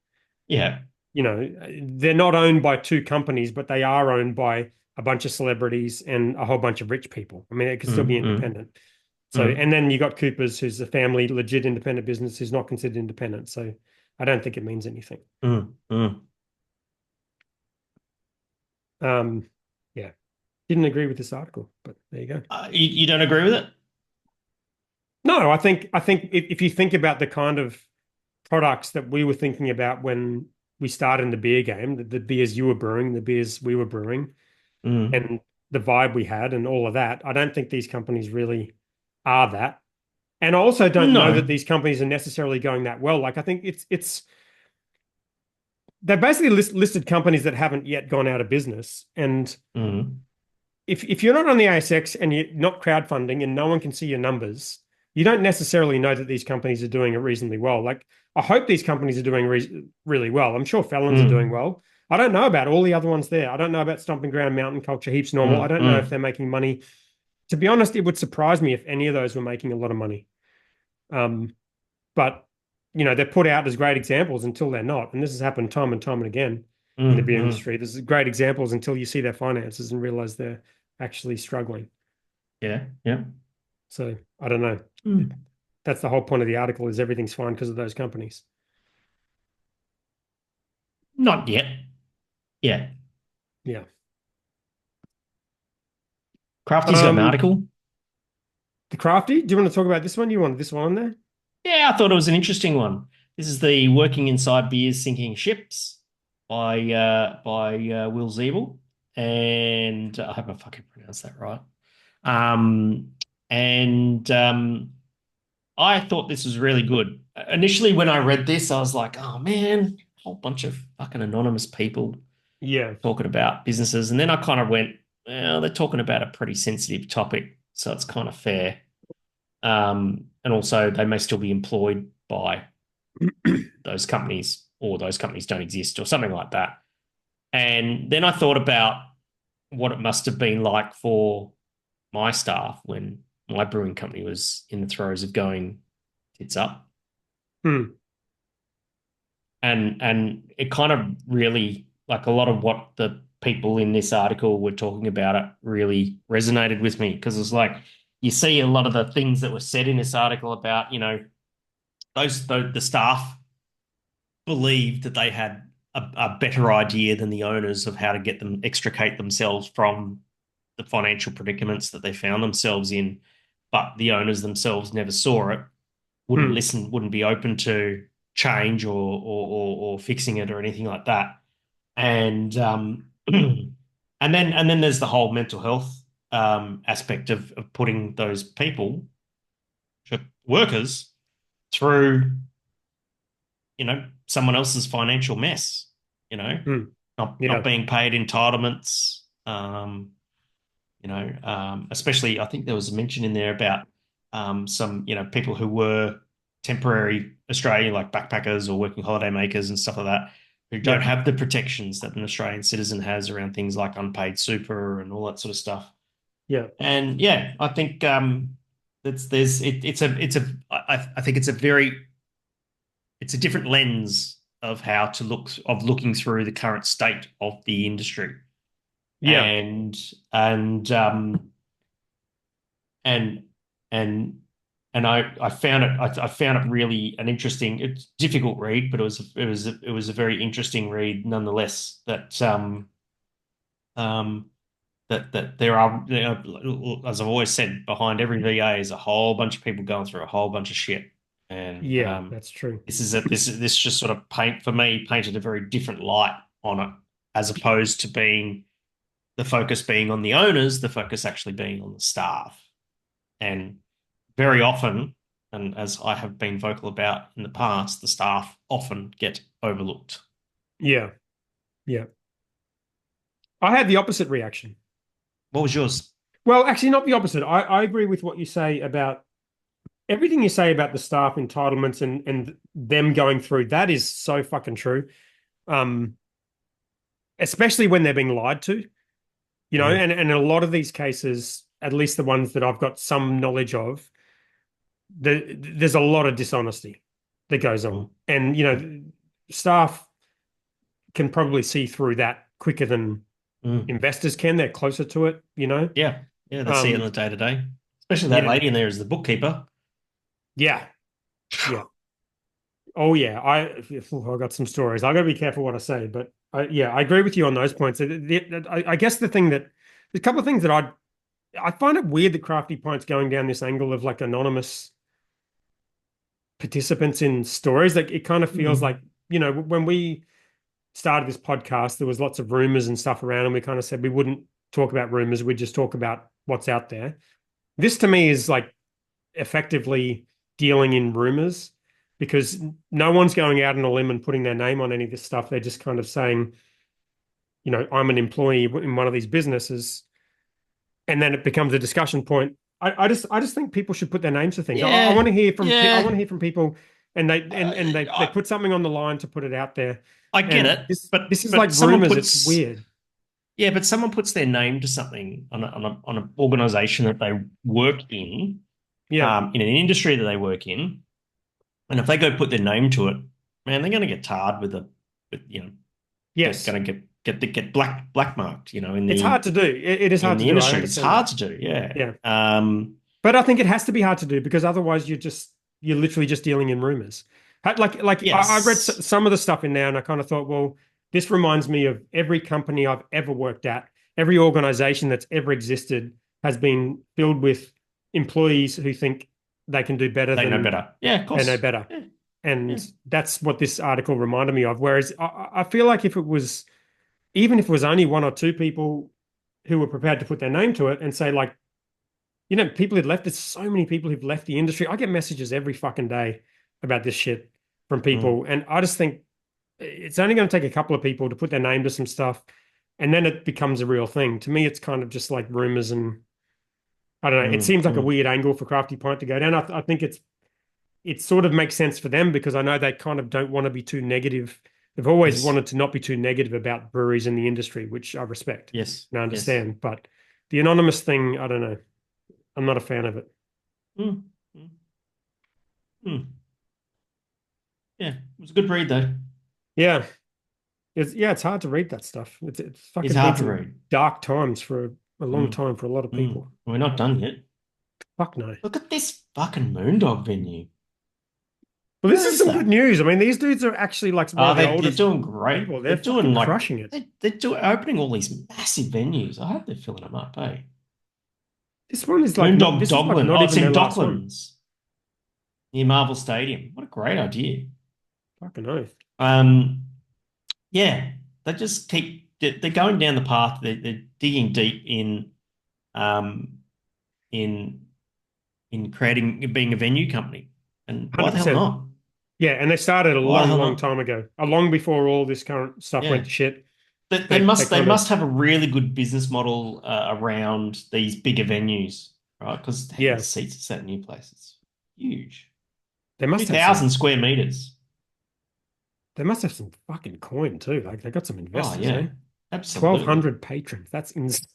yeah. They're not owned by two companies, but they are owned by a bunch of celebrities and a whole bunch of rich people. I mean, it could still be Mm, mm, independent. So, mm, and then you got Cooper's, who's a family, legit independent business, who's not considered independent. So, I don't think it means anything. mm. Um, yeah, didn't agree with this article, but there you go. You don't agree with it? No, I think if you think about the kind of products that we were thinking about when we started in the beer game, the beers you were brewing, the beers we were brewing, Mm. and the vibe we had and all of that, I don't think these companies really are that. And I also don't know that No. these companies are necessarily going that well. Like I think it's they're basically listed companies that haven't yet gone out of business. And Mm. if you're not on the ASX and you're not crowdfunding and no one can see your numbers, you don't necessarily know that these companies are doing it reasonably well. Like I hope these companies are doing really well. I'm sure Felons are doing Mm. well. I don't know about all the other ones there. I don't know about Stomping Ground, Mountain Culture, Heaps Normal. I Mm. don't know if Mm. they're making money. To be honest, it would surprise me if any of those were making a lot of money. Um, but they're put out as great examples until they're not. And this has happened time and time and again in the Mm. beer Mm. industry. There's great examples until you see their finances and realize they're actually struggling. Yeah. Yeah. So I don't know. Mm. That's the whole point of the article is everything's fine because of those companies. Not yet. Yeah. Yeah. Crafty's got an article. The Crafty, do you want to talk about this one? You want this one on there? Yeah, I thought it was an interesting one. This is the Working Inside Beers Sinking Ships by Will Zeeble. And I hope I fucking pronounced that right. Um, and I thought this was really good. Initially, when I read this, I was like, oh man, a whole bunch of fucking anonymous people Yeah. talking about businesses. And then I kind of went, well, they're talking about a pretty sensitive topic, so it's kind of fair. And also, they may still be employed by those companies, or those companies don't exist, or something like that. And then I thought about what it must have been like for my staff when my brewing company was in the throes of going tits up. Hmm. And it kind of really, like, a lot of what the people in this article were talking about it really resonated with me, because it's like you see a lot of the things that were said in this article about, the staff believed that they had a better idea than the owners of how to get them extricate themselves from the financial predicaments that they found themselves in, but the owners themselves never saw it, wouldn't Hmm. listen, wouldn't be open to change or fixing it or anything like that. And and then there's the whole mental health aspect of putting those people, workers, through someone else's financial mess, you know, Hmm. not Yeah. being paid entitlements, especially I think there was a mention in there about some, people who were temporary Australian, like backpackers or working holiday makers and stuff like that, who Yeah. don't have the protections that an Australian citizen has around things like unpaid super and all that sort of stuff. Yeah. And yeah, I think I think it's a different lens of how to look of looking through the current state of the industry. Yeah. And and and and and I found I found it really an interesting, it's a difficult read, but it was a very interesting read nonetheless. Um, that there are, you know, as I've always said, behind every VA is a whole bunch of people going through a whole bunch of shit, and Yeah, that's true. this just sort of painted a very different light on it, as opposed to being the focus being on the owners, the focus actually being on the staff. And very often, and as I have been vocal about in the past, the staff often get overlooked. Yeah. Yeah. I had the opposite reaction. What was yours? Well, actually, not the opposite. I agree with what you say about everything you say about the staff entitlements and them going through. That is so fucking true. Um, especially when they're being lied to, Mm, and in a lot of these cases, at least the ones that I've got some knowledge of, there's a lot of dishonesty that goes on. mm, And, staff can probably see through that quicker than mm. investors can. They're closer to it. Yeah, yeah, they see it on Um, the day to day. Especially you that know, lady in there is the bookkeeper. yeah, yeah. Oh yeah, I got some stories. I got to be careful what I say, but yeah, I agree with you on those points. I guess the thing that there's a couple of things that I find it weird that Crafty Pint's going down this angle of like anonymous participants in stories. Like it kind of feels Mm, like, when we started this podcast, there was lots of rumors and stuff around, and we kind of said we wouldn't talk about rumors, we'd just talk about what's out there. This to me is like effectively dealing in rumors because no one's going out on a limb and putting their name on any of this stuff. They're just kind of saying, I'm an employee in one of these businesses, and then it becomes a discussion point. I just think people should put their names to things. I want yeah, to hear from I want to yeah. hear from people, and they Uh, and they I, put something on the line to put it out there. I get And it, this is like but someone rumors. It's puts weird. yeah, but someone puts their name to something on an organization that they work Yeah. in an industry that they work in, and if they go put their name to it, man, they're going to get tarred with, you know, Yes. going to get black marked, you know, It's hard to do. It is in hard to the do. I industry. It's understand that. hard to do. Yeah. Yeah. Um, But I think it has to be hard to do because otherwise you're literally just dealing in rumors. I read yes. some of the stuff in there and I kind of thought, well, this reminds me of every company I've ever worked at, every organization that's ever existed has been filled with employees who think they can do better They know than better. Yeah, of they know course. better. Yeah. Yeah. And that's what this article reminded me of. Whereas I feel like even if it was only one or two people who were prepared to put their name to it and say like, people who've left, there's so many people who've left the industry. I get messages every fucking day about this shit from Mm, people. And I just think it's only going to take a couple of people to put their name to some stuff. And then it becomes a real thing. To me, it's kind of just like rumors. And I don't know. It mm, seems like a mm. weird angle for Crafty Pint to go down. I think it sort of makes sense for them because I know they kind of don't want to be too negative. They've always Yes. wanted to not be too negative about breweries in the industry, which I respect Yes. and I Yes. understand. But the anonymous thing, I don't know. I'm not a fan of it. Mm, mm, mm. Yeah. It was a good read though. Yeah. It's hard to read that stuff. It's It's fucking been hard to some read. dark times for a long Mm, time for a lot of mm. people. We're not done yet. Fuck no. Look at this fucking Moondog venue. Well, this Where is is some good that? news. I mean, these dudes are actually like one Oh, of the they're oldest doing great. people. They're They're fucking doing like crushing it. they're doing opening all these massive venues. I hope they're filling them up, eh? This one is like not. Moondog This is like Doglin. not Oh, it's even their in last one. Docklands near Marvel Stadium. What a great idea. Fucking oath. Um, yeah, they just keep they're going down the path. They're digging deep um in creating being a venue company. And why the hell 100%. not? Yeah, and they started a Why the long, hell long not? time ago. A long before all this current stuff went Yeah. to shit. They They kind of must have a really good business model around these bigger venues, right? Because how many yeah, seats is that new place? It's huge. they must have some. 2,000 square meters. They must have some fucking coin too. Like they got some Oh investors, eh? yeah, absolutely. 1,200 patrons. That's insane.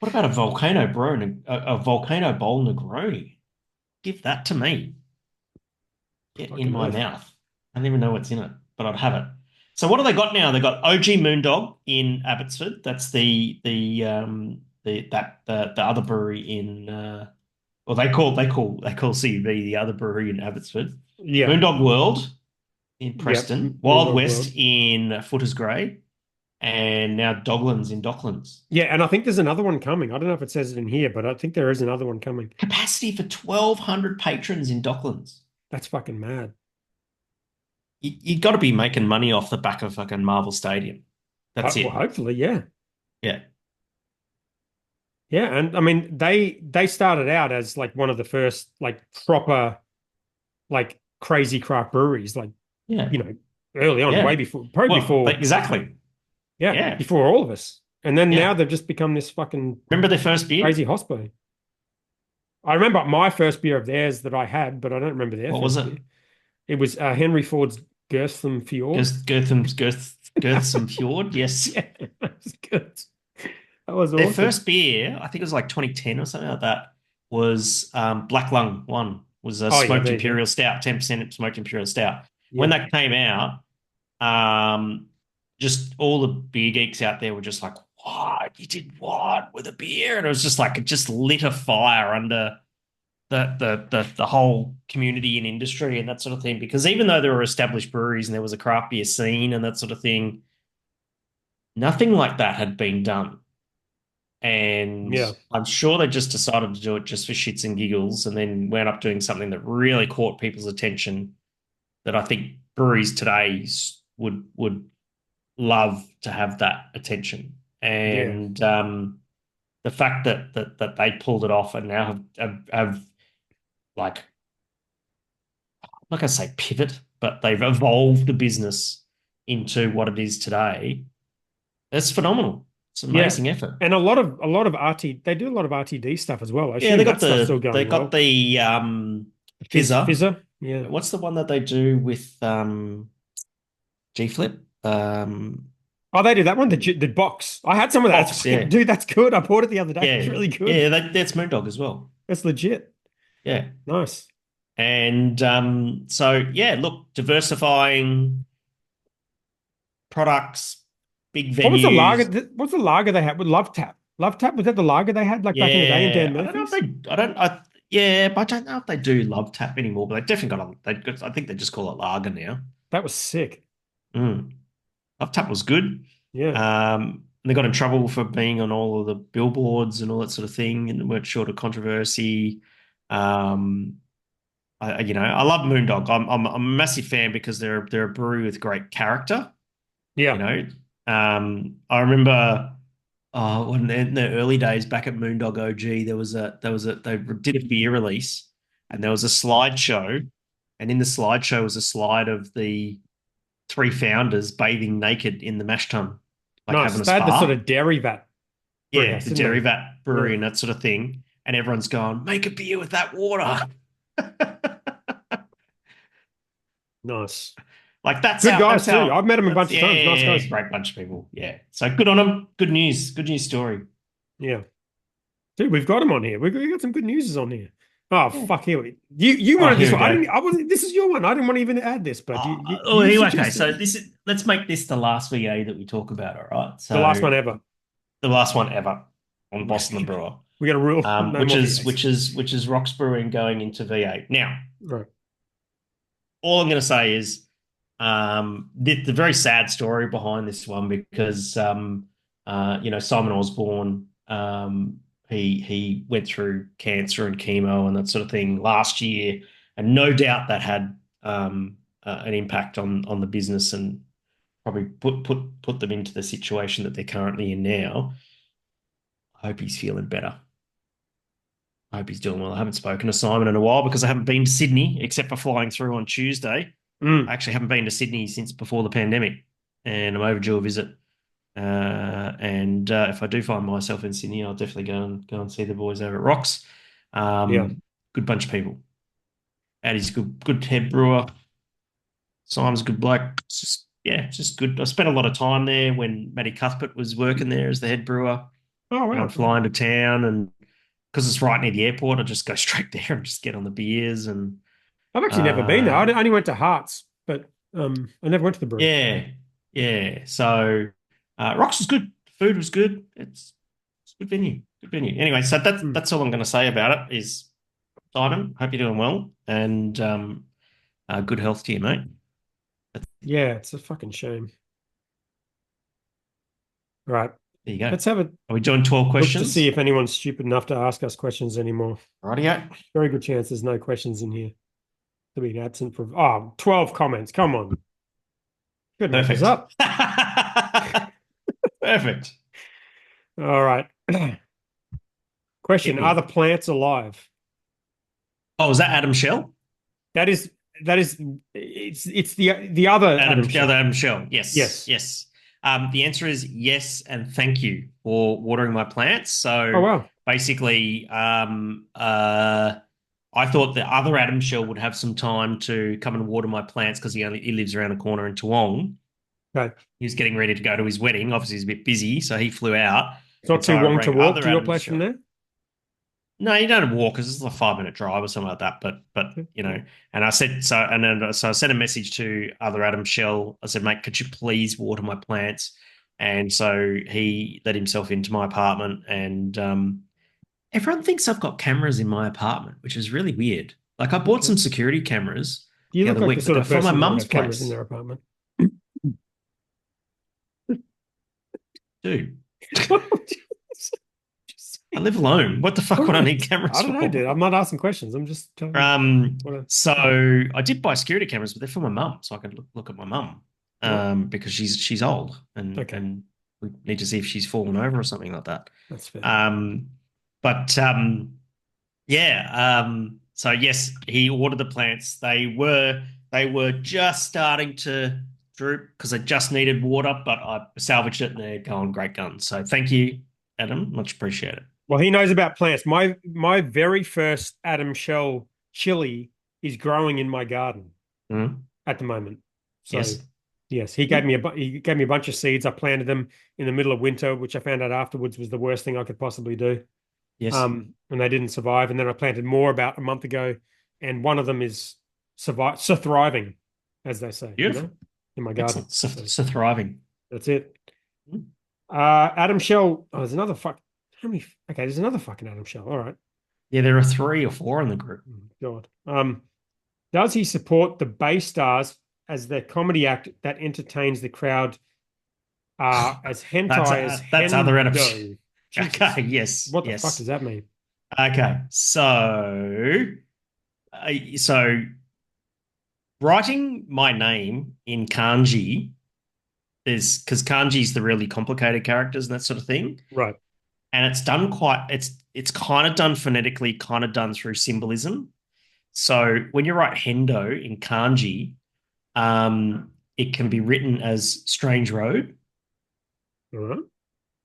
What about a volcano bro, a volcano bowl Negroni? Give that to me. Get in Fucking my oath. mouth. I don't even know what's in it, but I'd have it. So what do they got now? They got OG Moondog in Abbotsford. That's the other brewery in well they call CUB the other brewery in Abbotsford. Yeah. Moondog World in Yep. Preston. Wild Moondog West World. in Footers Grey, and now Doglands in Docklands. Yeah, and I think there's another one coming. I don't know if it says it in here, but I think there is another one coming. Capacity for 1,200 patrons in Docklands. That's fucking mad. You got to be making money off the back of fucking Marvel Stadium. That's Well, it. hopefully, yeah. Yeah. Yeah, and I mean they started out as like one of the first like proper like crazy craft breweries, like Yeah. early on, way Yeah. before, probably Well, before, exactly. yeah, Yeah. before all of us. And then now Yeah. they've just become this fucking Remember their first beer? crazy hospital. I remember my first beer of theirs that I had, but I don't remember their What was first it? beer. It was Henry Ford's Girtham Fjord. Girthsome Fjord. Yes. Yeah, that was good. That was Their awesome. first beer, I think it was like 2010 or something like that, was Black Lung one, was a Oh yeah, smoked there you go. imperial stout, 10% smoked imperial stout. When Yeah, that came out, um, just all the beer geeks out there were just like, what? You did what with a beer? And it was just like it just lit a fire under the whole community and industry and that sort of thing. Because even though there were established breweries and there was a craft beer scene and that sort of thing, nothing like that had been done. And yeah, I'm sure they just decided to do it just for shits and giggles, and then wound up doing something that really caught people's attention. That I think breweries today would love to have that attention. yeah, And the fact that they pulled it off and now have like I'm not going to say pivot, but they've evolved the business into what it is today. That's phenomenal. It's an yeah. amazing effort. And a lot of RT, they do a lot of RTD stuff as well. I Yeah, assume that stuff's still they going got well. the fizzer. Fizzer, yeah. What's the one that they do with G Flip? Oh, they do that one, the box. I had some of that. It's Box, fucking, yeah. dude, that's good. I bought it the other day. It's Yeah. really good. Yeah, that's Moondog as well. That's legit. Yeah. Nice. And so yeah, look, diversifying products, big What was the lager? venues. What's the lager they had with Love Tap? Love Tap, was that the lager they had like back in the day in Dan Yeah, I don't know if Murphy's? they, I don't, I yeah, but I don't know if they do love tap anymore. But they definitely got a, I think they just call it lager now. That was sick. Mm. Love tap was good. Yeah. They got in trouble for being on all of the billboards and all that sort of thing, and weren't short of controversy. Um, I love Moondog. I'm a massive fan because they're a brewery with great character. You Yeah. know, I remember when in the early days back at Moondog OG, they did a beer release, and there was a slideshow, and in the slideshow was a slide of the three founders bathing naked in the mash tun, like having Nice. a They had the sort spa. of dairy vat brew Yeah, house, the didn't dairy they? vat brewery Yeah. and that sort of thing. And everyone's going, make a beer with that water. Nice. Like Good guys that's too. how I've met them a that's bunch of yeah, times. Nice yeah, yeah, guys. great bunch of people. Yeah. So good on them. Good news. Good news story. Yeah. Dude, we've got them on here. We got some good news on here. Oh Yeah. fuck here. You Oh, wanted here this we one. I go. didn't I wasn't this is your one. I didn't want to even add this, but you Okay. suggested So it. this is let's make this the last VA that we talk about. All right. The last So one ever. the last one ever on Boston and Brewer, We got a rule. No which more is VAs. Rocks Brewing going into VA. Now, Right. all I'm going to say is the very sad story behind this one because Simon Osborne he went through cancer and chemo and that sort of thing last year, and no doubt that had an impact on the business and probably put them into the situation that they're currently in now. I hope he's feeling better. I hope he's doing well. I haven't spoken to Simon in a while because I haven't been to Sydney except for flying through on Tuesday. I Mm. actually haven't been to Sydney since before the pandemic, and I'm overdue a visit. And if I do find myself in Sydney, I'll definitely go and see the boys over at Rocks. Yeah. Good bunch of people. And he's good head brewer. Simon's a good bloke. It's just, yeah, it's just good. I spent a lot of time there when Matty Cuthbert was working there as the head brewer. Oh And wow. I'd fly into town, and because it's right near the airport, I'd just go straight there and just get on the beers. And I've actually never been there. uh, I only went to Hearts, but I never went to the brew. yeah, yeah. So Rocks was good. Food was good. It's a good venue. Good venue. Anyway, so Hmm. that's all I'm going to say about it is Simon, hope you're doing well, and good health to you, mate. Yeah, it's a fucking shame. All right. There you go. Let's have a Are we doing 12 look to see questions? if anyone's stupid enough to ask us questions anymore. Rightio. Very good chance there's no questions in here. To be absent for 12 comments. Come on. Good numbers Perfect. up. Perfect. All right. Hit Question: Are the me. plants alive? Oh, was that Adam Shell? That is it's the other Adam The other Shell. Adam Shell. Yes, Yes. yes. The answer is yes, and thank you for watering my plants. Oh So wow. basically, I thought the other Adam Shell would have some time to come and water my plants because he lives around the corner in Toowong. Okay. He was getting ready to go to his wedding. Obviously, he's a bit busy, so he flew out. It's not And so too I long to rang walk other to your Adam place from Shell. there. No, you don't walk because it's a 5 minute drive or something like that. But Okay, you know, cool. and I said so, and then so I sent a message to other Adam Shell. I said, mate, could you please water my plants? And so he let himself into my apartment, and everyone thinks I've got cameras in my apartment, which is really weird. Like I bought Okay. some security cameras You the look other like the week, but sort they're of from my person that would mum's have cameras in place, their apartment. dude. I live alone. What the fuck All would I right. need cameras I don't know, for? dude. I'm not asking questions. I'm just telling you what I think. So I did buy security cameras, but they're for my mum, so I could look at my mum, What? because she's old, Okay, and we need to see if she's fallen over or something like that. that's fair. Um, but yeah, so yes, he ordered the plants. They were just starting to droop because they just needed water, but I salvaged it and they're going great guns. So thank you, Adam, much appreciated. Well, he knows about plants. My very first Adam Shell chili is growing in my garden Mhm. at the moment. So, Yes. yes, Good. he gave me a bunch of seeds. I planted them in the middle of winter, which I found out afterwards was the worst thing I could possibly do. Yes. And they didn't survive. And then I planted more about a month ago, and one of them is thriving, as they say, Beautiful. in my garden. Excellent. So, So so thriving. that's it. Mhm. Adam Shell. Oh, there's another fuck. How many? Okay, there's another fucking Adam Shell. All right. Yeah, there are 3 or 4 in the group. Oh, God. Does he support the Bay Stars as their comedy act that entertains the crowd as That's hentai as that's other Adams. Hendo? Okay, Jesus. yes, What the fuck yes. does that mean? Okay, so writing my name in kanji is because kanji is the really complicated characters and that sort of thing, Right. and it's kind of done phonetically, kind of done through symbolism. So when you write hendo in kanji, it can be written as strange road, All right.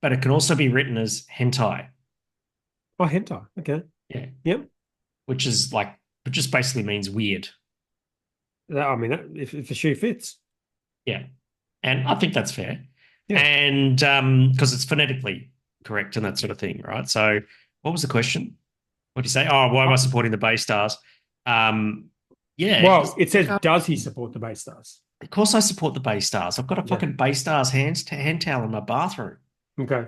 but it can also be written as hentai. Oh, hentai. Okay. Yeah, Yep. which is like, it just basically means weird. I mean, if the shoe fits. Yeah, and I think that's fair, Yeah. and because it's phonetically correct and that sort of thing, right? So, what was the question? What do you say? Oh, why am I supporting the Bay Stars? Um, yeah, Well, because it look, says, does he support the Bay Stars? of course I support the Bay Stars. I've got a Yeah. fucking Bay Stars hand towel in my bathroom. Okay.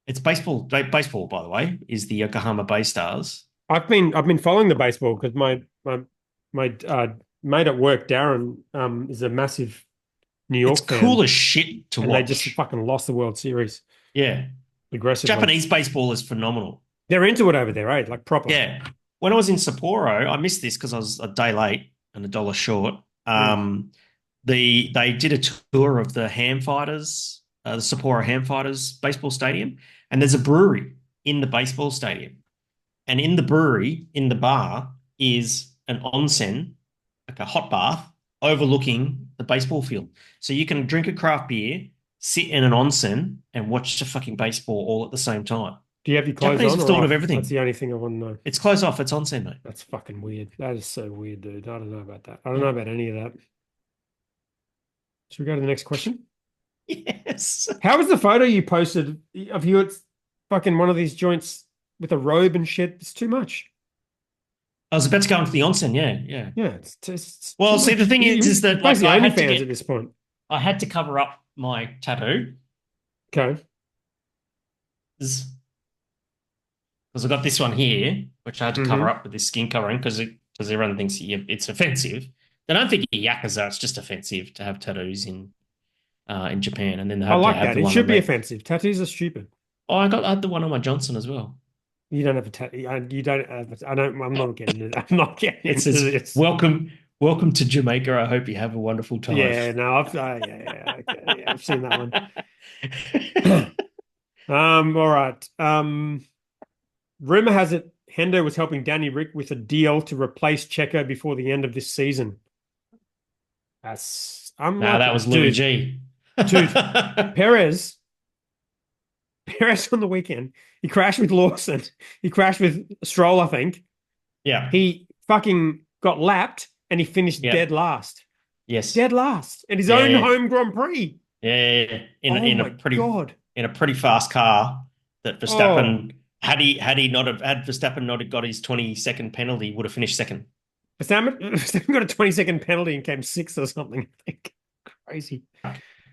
It's baseball. Baseball, by the way, is the Yokohama Bay Stars. I've been following the baseball because my mate at work, Darren, is a massive New It's York cool fan, as shit to and they just watch. fucking lost the World Series Yeah, aggressively. Japanese baseball is phenomenal. They're into it over there, right? Like proper. Yeah. When I was in Sapporo, I missed this because I was a day late and $1 short. Mm. They did a tour of the Ham Fighters, the Sapporo Ham Fighters baseball stadium, and there's a brewery in the baseball stadium. And in the brewery, in the bar, is an onsen, like a hot bath, overlooking the baseball field. So you can drink a craft beer, sit in an onsen, and watch the fucking baseball all at the same time. Do you have your clothes Japanese on have or thought of off? That's everything. the only thing I want to know. It's closed off. It's onsen, mate. That's fucking weird. That is so weird, dude. I don't know about that. I don't Yeah. know about any of that. Should we go to the next question? Yes. How was the photo you posted of you at fucking one of these joints with a robe and shit? It's too much. I was about to go into the onsen. Yeah, yeah. Yeah, it's too Well, see, the much. thing is You're that like basically OnlyFans at this point. I had to cover up my tattoo Okay. because I got this one here, which I had to cover Mm-hmm. up with this skin covering because everyone thinks it's offensive. They don't think you're yakuza. It's just offensive to have tattoos in Japan, and then they I have to like have that. the It one should on be their. offensive. Tattoos are stupid. Oh, I had the one on my Johnson as well. You don't have a tattoo. You don't have. I don't. I'm not getting it. I'm not getting It into says, this. "Welcome to Jamaica. I hope you have a wonderful time." Yeah. No. Okay, yeah, I've seen that one. All right. Rumor has it Hendo was helping Danny Rick with a deal to replace Checo before the end of this season. That's Nah, that unlikely, was Louis dude. G. Dude, Perez. Perez on the weekend. He crashed with Lawson. He crashed with Stroll, I think. Yeah. He fucking got lapped and he finished Yeah. dead last. Yes. Dead last in his Yeah. own Yeah. home Grand Prix. Yeah. Oh In a my God. pretty fast car that Oh, Verstappen had Verstappen not have got his 20-second penalty, would have finished second. Verstappen got a 20-second penalty and came sixth or something. I think. Crazy.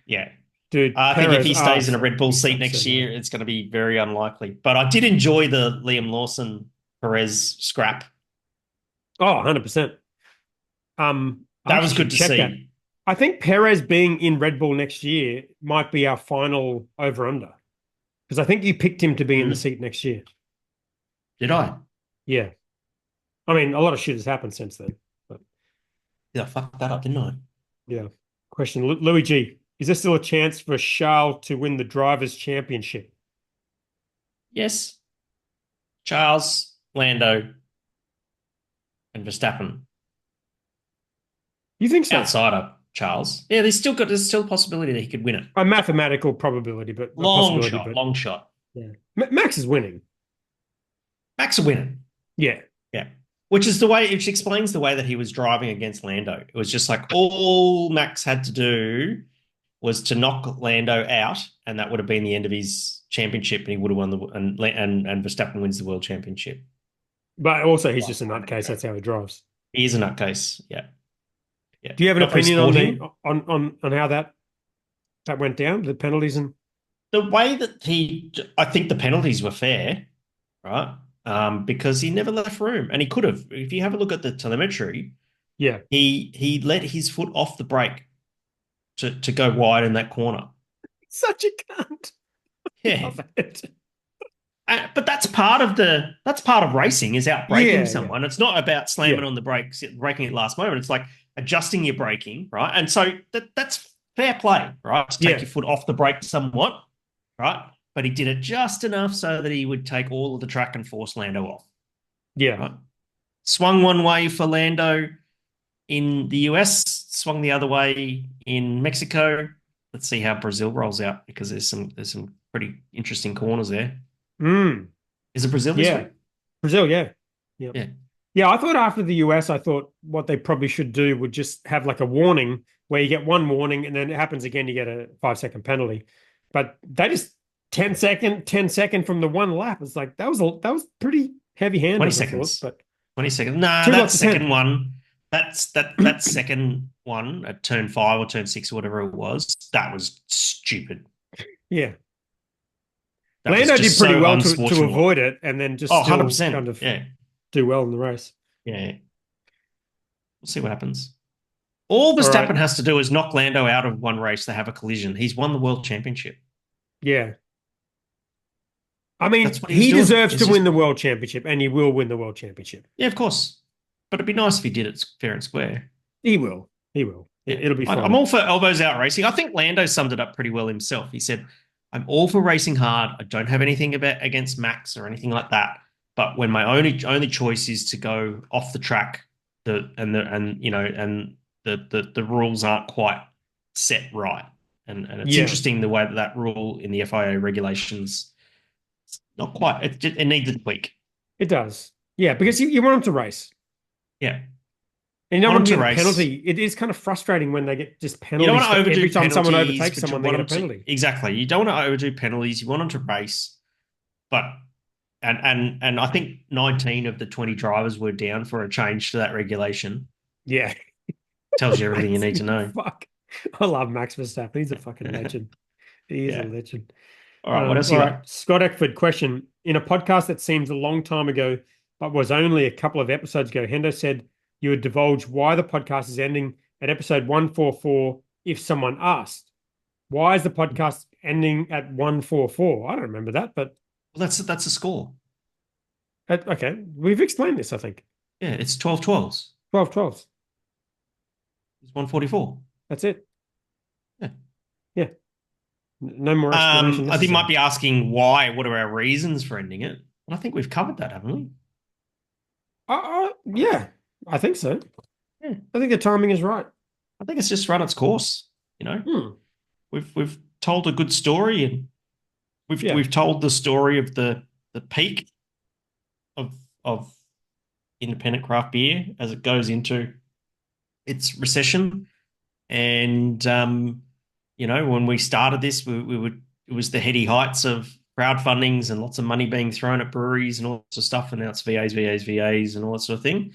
Yeah. Dude, I think if Perez, he stays in a Red Bull he seat sucks so next bad. year, it's going to be very unlikely. But I did enjoy the Liam Lawson Perez scrap. Oh, 100%. I That actually was should good to check that. see. I think Perez being in Red Bull next year might be our final over-under. Because I think you picked him to be in the Mm. seat next year. Did I? Yeah. I mean, a lot of shit has happened since then. But Did I fuck that up, didn't I? yeah. Question, Louis G. Is there still a chance for Charles to win the Drivers' Championship? Yes. Charles, Lando, and Verstappen. You think so? Outside of Charles. Yeah, there's still a possibility that he could win it. A mathematical probability, but a Long possibility. shot, But long shot. yeah, Max is winning. Max a winner. Yeah, Yeah. Which explains the way that he was driving against Lando. It was just like all Max had to do was to knock Lando out, and that would have been the end of his championship, and he would have won and Verstappen wins the world championship. but also he's just a nutcase. That's how he drives. He is a nutcase. Yeah. Yeah. Do you have an Not very opinion on sporting. on how that went down? The penalties and The way that I think the penalties were fair, right? Because he never left room, and he could have. If you have a look at the telemetry, yeah, he let his foot off the brake to go wide in that corner. such a cunt. Yeah, Love it. but that's part of racing is out braking Yeah, someone. It's not about slamming yeah, on the brakes, braking at last moment. It's like adjusting your braking, right? And so that's fair play, right? To take yeah, your foot off the brake somewhat, right? But he did it just enough so that he would take all of the track and force Lando off. yeah. Right? Swung one way for Lando in the US, swung the other way in Mexico. Let's see how Brazil rolls out because there's some pretty interesting corners there. Mm, Is it Brazil this yeah. week? Brazil, yeah. Yep. Yeah. Yeah, I thought after the US, I thought what they probably should do would just have like a warning where you get one warning and then it happens again, you get a 5-second penalty. But they just 10 second from the one lap. It's like that was pretty heavy handed, 20 I thought, seconds. but 20 seconds. Nah, two that lots of 10. second one, that second one at turn 5 or turn 6 or whatever it was, that was stupid. Yeah. That Lando was did just pretty so well to unsportsmanlike. avoid it and then just Oh, still 100%. kind of Yeah. do well in the race. Yeah. We'll see what happens. All All right. Verstappen has to do is knock Lando out of one race to have a collision. He's won the world championship. Yeah. I mean, That's what he's he doing. deserves It's to win just, the world championship and he will win the world championship. yeah, of course. But it'd be nice if he did it fair and square. He will. He will. Yeah. It'll be I'm fine. all for elbows out racing. I think Lando summed it up pretty well himself. He said, I'm all for racing hard. I don't have anything against Max or anything like that. But when my only choice is to go off the track, the rules aren't quite set right. And it's Yeah. interesting the way that rule in the FIA regulations, not quite. It needs a tweak. It does. Yeah, because you want him to race. Yeah. And you don't want want them to to get a race. penalty. It is kind of frustrating when they get just You don't penalties want to for every overdo time someone penalties, overtakes but you someone, they want get a them to penalty. exactly. You don't want to overdo penalties. You want them to race, but and I think 19 of the 20 drivers were down for a change to that regulation. Yeah. Tells you everything you Makes need to me know. fuck. I love Max Verstappen. He's a fucking legend. He is a Yeah. legend. All right. What else All you right. got? Scott Eckford question. In a podcast that seems a long time ago, but was only a couple of episodes ago, Hendo said you would divulge why the podcast is ending at episode 144 if someone asked. Why is the podcast ending at 144? I don't remember that, but Well, that's a score. okay. We've explained this, I think. Yeah, it's 12-12s. 12 12. It's 144. That's it. Yeah. Yeah. No more explanation I think you might necessary. be asking why. What are our reasons for ending it? And I think we've covered that, haven't we? Yeah, I think so. Yeah. I think the timing is right. I think it's just run its course. You know, Hmm. we've told a good story, and Yeah. we've told the story of the peak of of independent craft beer as it goes into its recession. And when we started this, we would it was the heady heights of crowdfundings and lots of money being thrown at breweries and all sorts of stuff, and now it's VAs, and all that sort of thing.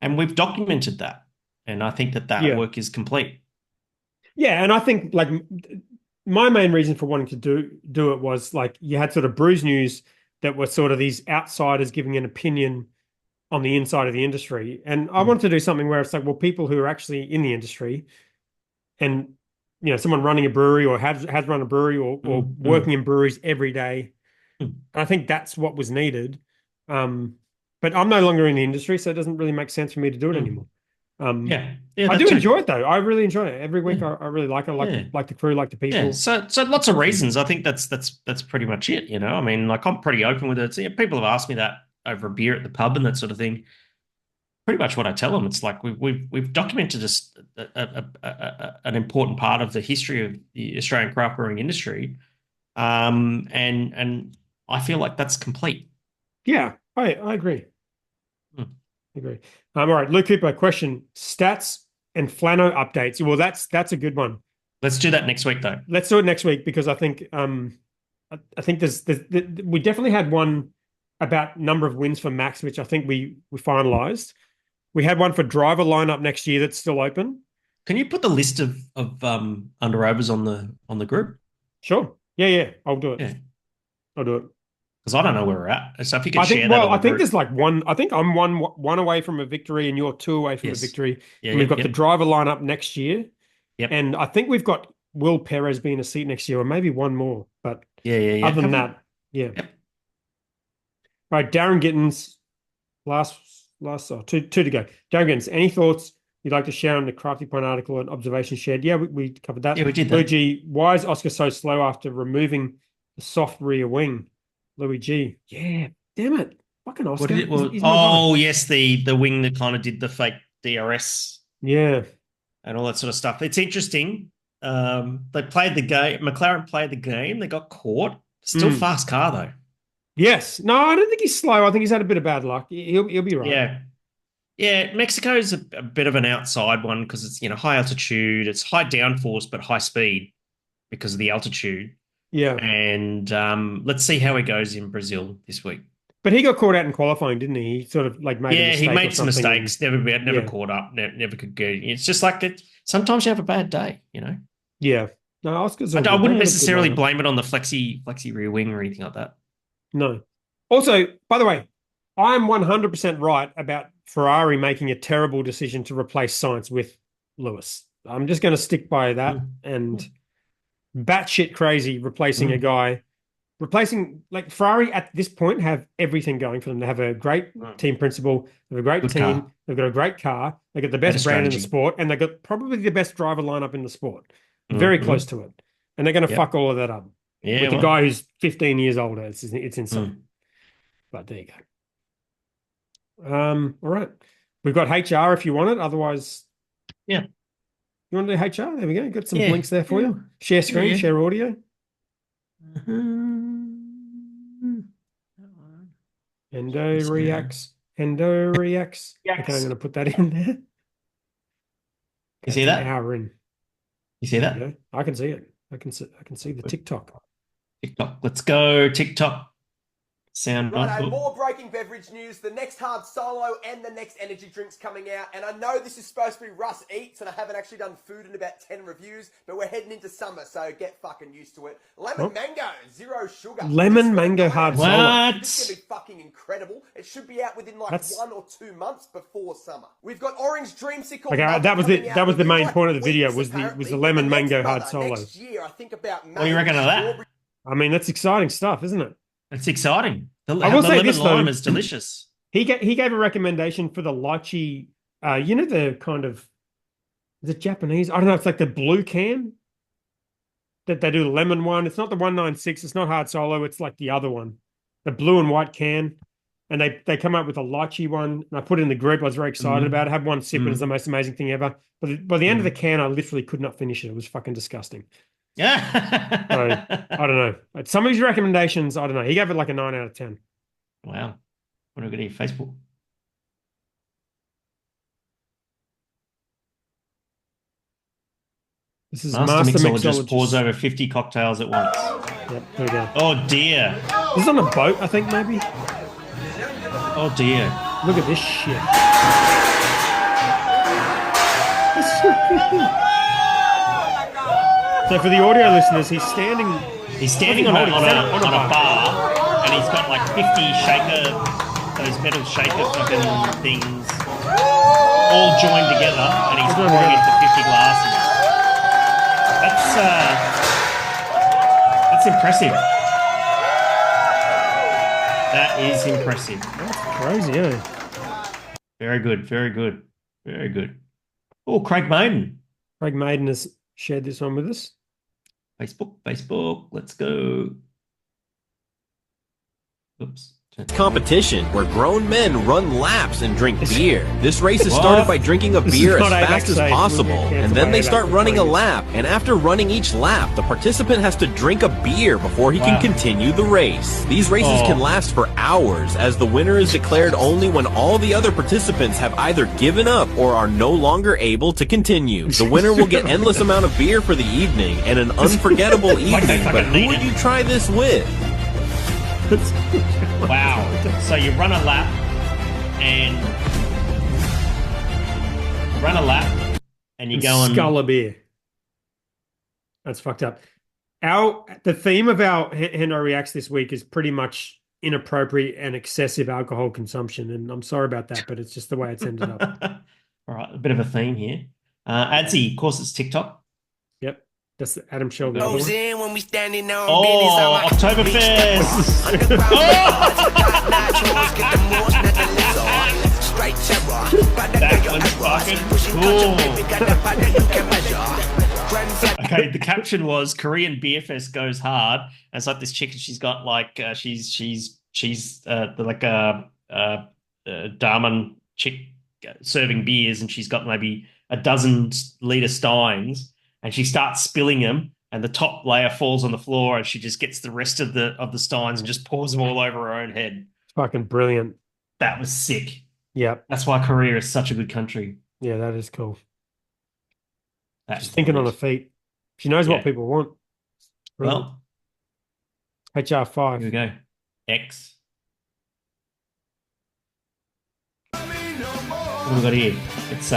And we've documented that, and I think that Yeah. work is complete. Yeah, and I think like my main reason for wanting to do it was like you had sort of Brews News that were sort of these outsiders giving an opinion on the inside of the industry. And I Mm, wanted to do something where it's like, well, people who are actually in the industry and someone running a brewery or has run a brewery or mm, working mm, in breweries every day. mm. And I think that's what was needed. Um, but I'm no longer in the industry, so it doesn't really make sense for me to do it Mm. anymore. Um, Yeah, yeah, I that do too. enjoy it though. I really enjoy it. Every week Yeah, I really like it. I yeah. like the crew, like the Yeah, people. so It's lots of awesome. reasons. I think that's pretty much it. I mean, like I'm pretty open with it. So, yeah, people have asked me that over a beer at the pub and that sort of thing. Pretty much what I tell them. It's like we've documented an important part of the history of the Australian craft brewing industry, and I feel like that's complete. Yeah, I agree. Hmm. I agree. All right, Luke Cooper, question: stats and Flano updates. Well, that's a good one. Let's do that next week, though. Let's do it next week because I think I think we definitely had one about number of wins for Max, which I think we finalized. We had one for driver lineup next year that's still open. Can you put the list of under overs on the group? Sure. Yeah, I'll do it. Yeah, I'll do it. because I don't know where we're at. So if you could I think, share that well, on I the think group. there's like one, I think I'm one away from a victory and you're two away from a Yes. victory. Yeah. And we've Yep. got the Yep. driver lineup next year. Yep. And I think we've got Will Perez being a seat next year, or maybe one more. But Yeah. Yeah. Yeah. other than Have we? that, yeah. Yep. All right, Darren Gittins, last two to go. Darren Gittins, any thoughts you'd like to share on the Crafty Pint article and observation shared? Yeah, we covered Yeah, that. we did Louis that. G, why is Oscar so slow after removing the soft rear wing? Louis G, yeah, damn it. Fucking What did Oscar. it? He's, Well, he's my guy. oh yes, the wing that kind of did the fake DRS Yeah. and all that sort of stuff. It's interesting. They played the game. McLaren played the game. They got caught. Still Mm. fast car though. Yes. No, I don't think he's slow. I think he's had a bit of bad luck. He'll be right. Yeah, yeah. Mexico's a bit of an outside one because it's high altitude. It's high downforce but high speed because of the altitude. Yeah. And let's see how he goes in Brazil this week. But he got caught out in qualifying, didn't he? He sort of like made a Yeah, he mistake or made some something. And mistakes. Never yeah. caught up. Never could get. It's just like that. Sometimes you have a bad day. Yeah. No, Oscar's I, all I good. They wouldn't got a good necessarily lineup. blame it on the flexi rear wing or anything like that. No. Also, by the way, I'm 100% right about Ferrari making a terrible decision to replace Sainz with Lewis. I'm just going to stick by that Mm, and batshit crazy replacing a mm, guy, replacing like Ferrari at this point have everything going for them. They have a great mm. team principal, they have a great Good car, team, they've got a great car, they've got the better best brand in the strategy. sport, and they've got probably the best driver lineup in the sport. Very close Mm-hmm. to it. And they're going to fuck Yep. all of that up Yeah. with the Well. guy who's 15 years older. It's insane. Mm. But there you go. All right. We've got HR if you want it. Otherwise, Yeah. you want to do HR? There we go. Got some Yeah. blinks there for Yeah. you. Share Yeah. screen, Yeah. share audio. Mhm. Hendo Yes, now. reacts. Hendo reacts. Okay, I'm Yes. going to put that in there. You see It's an that? hour in. You see that? Yeah, I can see it. I can see the TikTok. TikTok. Let's go. TikTok. Sound on. Righto, Oh. more breaking beverage news. The next hard solo and the next energy drink's coming out. And I know this is supposed to be Russ Eats, and I haven't actually done food in about 10 reviews, but we're heading into summer, so get fucking used to it. Lemon mango, zero sugar. Lemon mango hard What? solo. This is going to be fucking incredible. It should be out within like That's- 1 or 2 months before summer. We've got orange dreamsicle. Okay, that was the main point of the video was the lemon mango hard solo. Next year, I think about May. What do you reckon of that? I mean, that's exciting stuff, isn't it? It's exciting. I will say lemon this, lime though. is delicious. He gave a recommendation for the lychee. You know, the kind of, is it Japanese? I don't know. It's like the blue can that they do the lemon one. It's not the 196. It's not hard solo. It's like the other one, the blue and white can. And they come up with a lychee one. And I put it in the group. I was very excited about it. I had one sip and it's the most amazing thing ever. But by the end of the can, I literally could not finish it. It was fucking disgusting. Yeah. So, I don't know. Some of his recommendations, I don't know. He gave it like a 9 out of 10. Wow. What do we got here? Facebook. This is Master Mixologist Mixologist. pours over 50 cocktails at once. Yep, there we go. Oh, dear. This is on a boat, I think, maybe. Oh, dear. Look at this shit. So for the audio listeners, he's standing on a bar, and he's got like 50 those metal shaker fucking things, all joined together, and he's pouring into 50 glasses. That's impressive. That is impressive. That's crazy, yeah. Very good, very good, very good. Oh, Craig Maiden. Craig Maiden has shared this one with us. Facebook, let's go. Oops. Competition where grown men run laps and drink beer. This race is started by drinking a beer as fast as possible, and then they start running a lap, and after running each lap, the participant has to drink a beer before he can continue the race. These races can last for hours, as the winner is declared only when all the other participants have either given up or are no longer able to continue. The winner will get endless amount of beer for the evening and an unforgettable evening, but who would you try this with? Wow. So you run a lap and you go and scull a beer. That's fucked up. The theme of our Hendo Reacts this week is pretty much inappropriate and excessive alcohol consumption, and I'm sorry about that, but it's just the way it's ended up. All right, a bit of a theme here. Adsy, of course, it's TikTok. Yep. That's Adam Sheldon. When we standing on Oh, Oktoberfest! That one's fucking cool. Okay, the caption was Korean Beer Fest goes hard. And it's like this chick, and she's got like she's like a Damen chick serving beers, and she's got maybe a dozen liter steins. And she starts spilling them, and the top layer falls on the floor, and she just gets the rest of the steins and just pours them all over her own head. Fucking brilliant. That was sick. Yep. That's why Korea is such a good country. Yeah, that is cool. That's She's thinking on her feet. She knows what people want. Brilliant. Well, HR5. Here we go. X. What have we got here? It's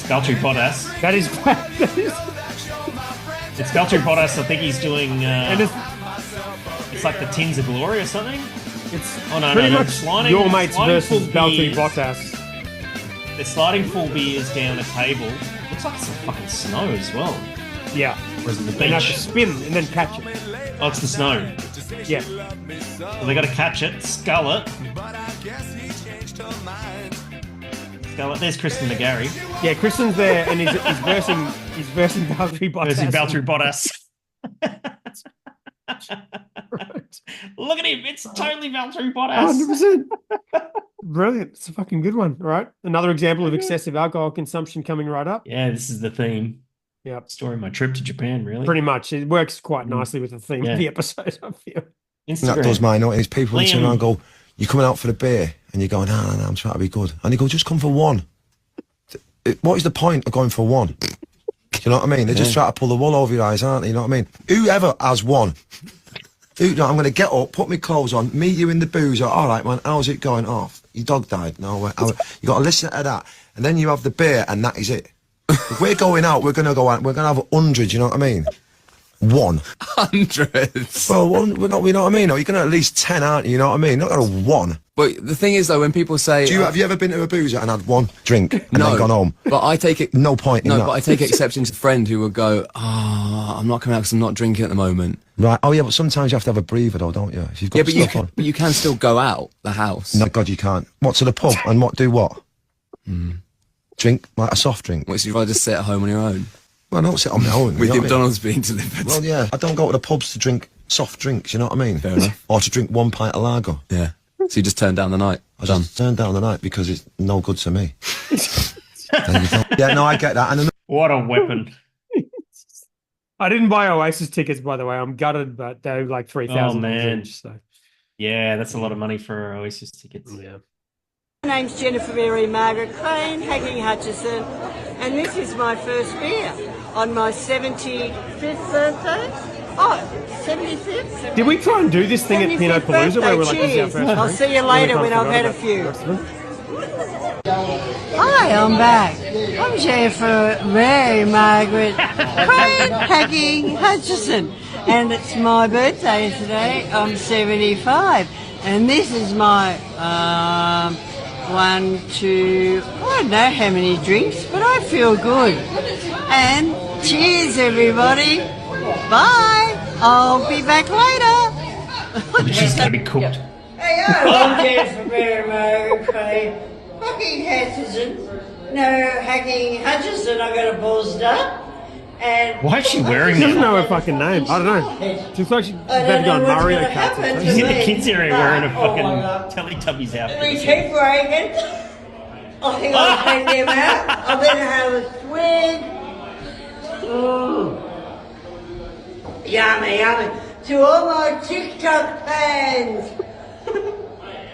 Valtteri Bottas. That is It's Valtteri Bottas. I think he's doing. and it's like the Tins of Glory or something. It's pretty much sliding, your mates versus Valtteri beers. Bottas. They're sliding full beers down a table. Looks like some fucking snow as well. Yeah. Whereas the They have to beach. spin and then catch it. Oh, it's the snow. Yeah. So they got to catch it, scull it. Scull it. There's Kristen McGarry. Yeah, Kristen's there and he's versing Valtteri Bottas. Versus Valtteri Bottas. Right. Look at him. It's totally Valtteri Bottas. 100%. Brilliant. It's a fucking good one. All right. Another example of excessive alcohol consumption coming right up. Yeah, this is the theme. Yep. Story of my trip to Japan, really. Pretty much. It works quite nicely with the theme of the episode, I feel. Instagram. That does mine. Is people Liam. turn around and go, "You're coming out for the beer," and you go, "No, I'm trying to be good," and they go, "Just come for one." what is the point of going for one? Do you know what I mean? They're just trying to pull the wool over your eyes, aren't they? You know what I mean? Whoever has one, I'm going to get up, put my clothes on, meet you in the boozer. All right, man, how's it going? Off. Your dog died. No, you got to listen to that, and then you have the beer, and that is it. If we're going out, we're going to go out. We're going to have 100. You know what I mean? One. Hundreds. Well, one. You know what I mean? Or you're going to at least 10, aren't you? You know what I mean? Not going to one. But the thing is, though, when people say, have you ever been to a boozer and had one drink and no, then gone home? But I take it. No point in that. No, but I take exception to a friend who would go, I'm not coming out because I'm not drinking at the moment. Right. Oh yeah, but sometimes you have to have a breather, though, don't you? If you've got but you can still go out the house. No, God, you can't. What, to the pub and do what? Drink like a soft drink. Which you'd rather just sit at home on your own. Well, I don't sit on my own. With the McDonald's being delivered. Well, yeah, I don't go to the pubs to drink soft drinks. You know what I mean? Fair enough. Or to drink 1 pint of lager. Yeah. So you just turn down the night. I just turn down the night because it's no good to me. Yeah, no, I get that. And what a weapon. I didn't buy Oasis tickets, by the way. I'm gutted, but they're like 3,000 each. So. Yeah, that's a lot of money for Oasis tickets. Yeah. My name's Jennifer Mary Margaret Crane, Hacking Hutchison, and this is my first beer on my 75th birthday. Oh, 75th? Did we try and do this thing at Pinot Palooza where we're like, this is our first I'll see you later when I've had a few. Hi, I'm back. I'm Jennifer Mary Margaret Crane, Hacking Hutchison, and it's my birthday today. I'm 75, and this is my 1, 2, I don't know how many drinks, but I feel good. And cheers, everybody. Bye. I'll be back later. She's going to be cooked. Hey, I'm Jennifer Mary Margaret Crane, Hacking Hutchison. No, Hacking Hutchison, I got a balls up. And why is she wearing She that? doesn't know her fucking name. I don't know. She's like she's better go on Mario Kart. She's in the kids area wearing a fucking Teletubbies outfit. We keep breaking. I think I'll take them out. I better have a swig. Ooh. Yummy, yummy. To all my TikTok fans.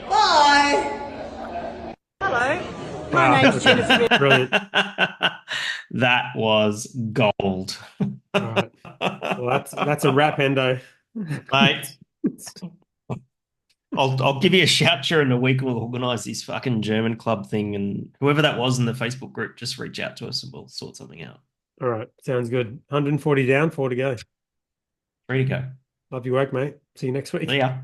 Bye. Hello. My name's Jennifer. Brilliant. That was gold. Right. Well, that's a wrap, Endo. Mate. I'll give you a shout during the week. We'll organise this fucking German club thing, and whoever that was in the Facebook group, just reach out to us and we'll sort something out. All right. Sounds good. 140 down, 4 to go. 3 to go. Love your work, mate. See you next week. See ya.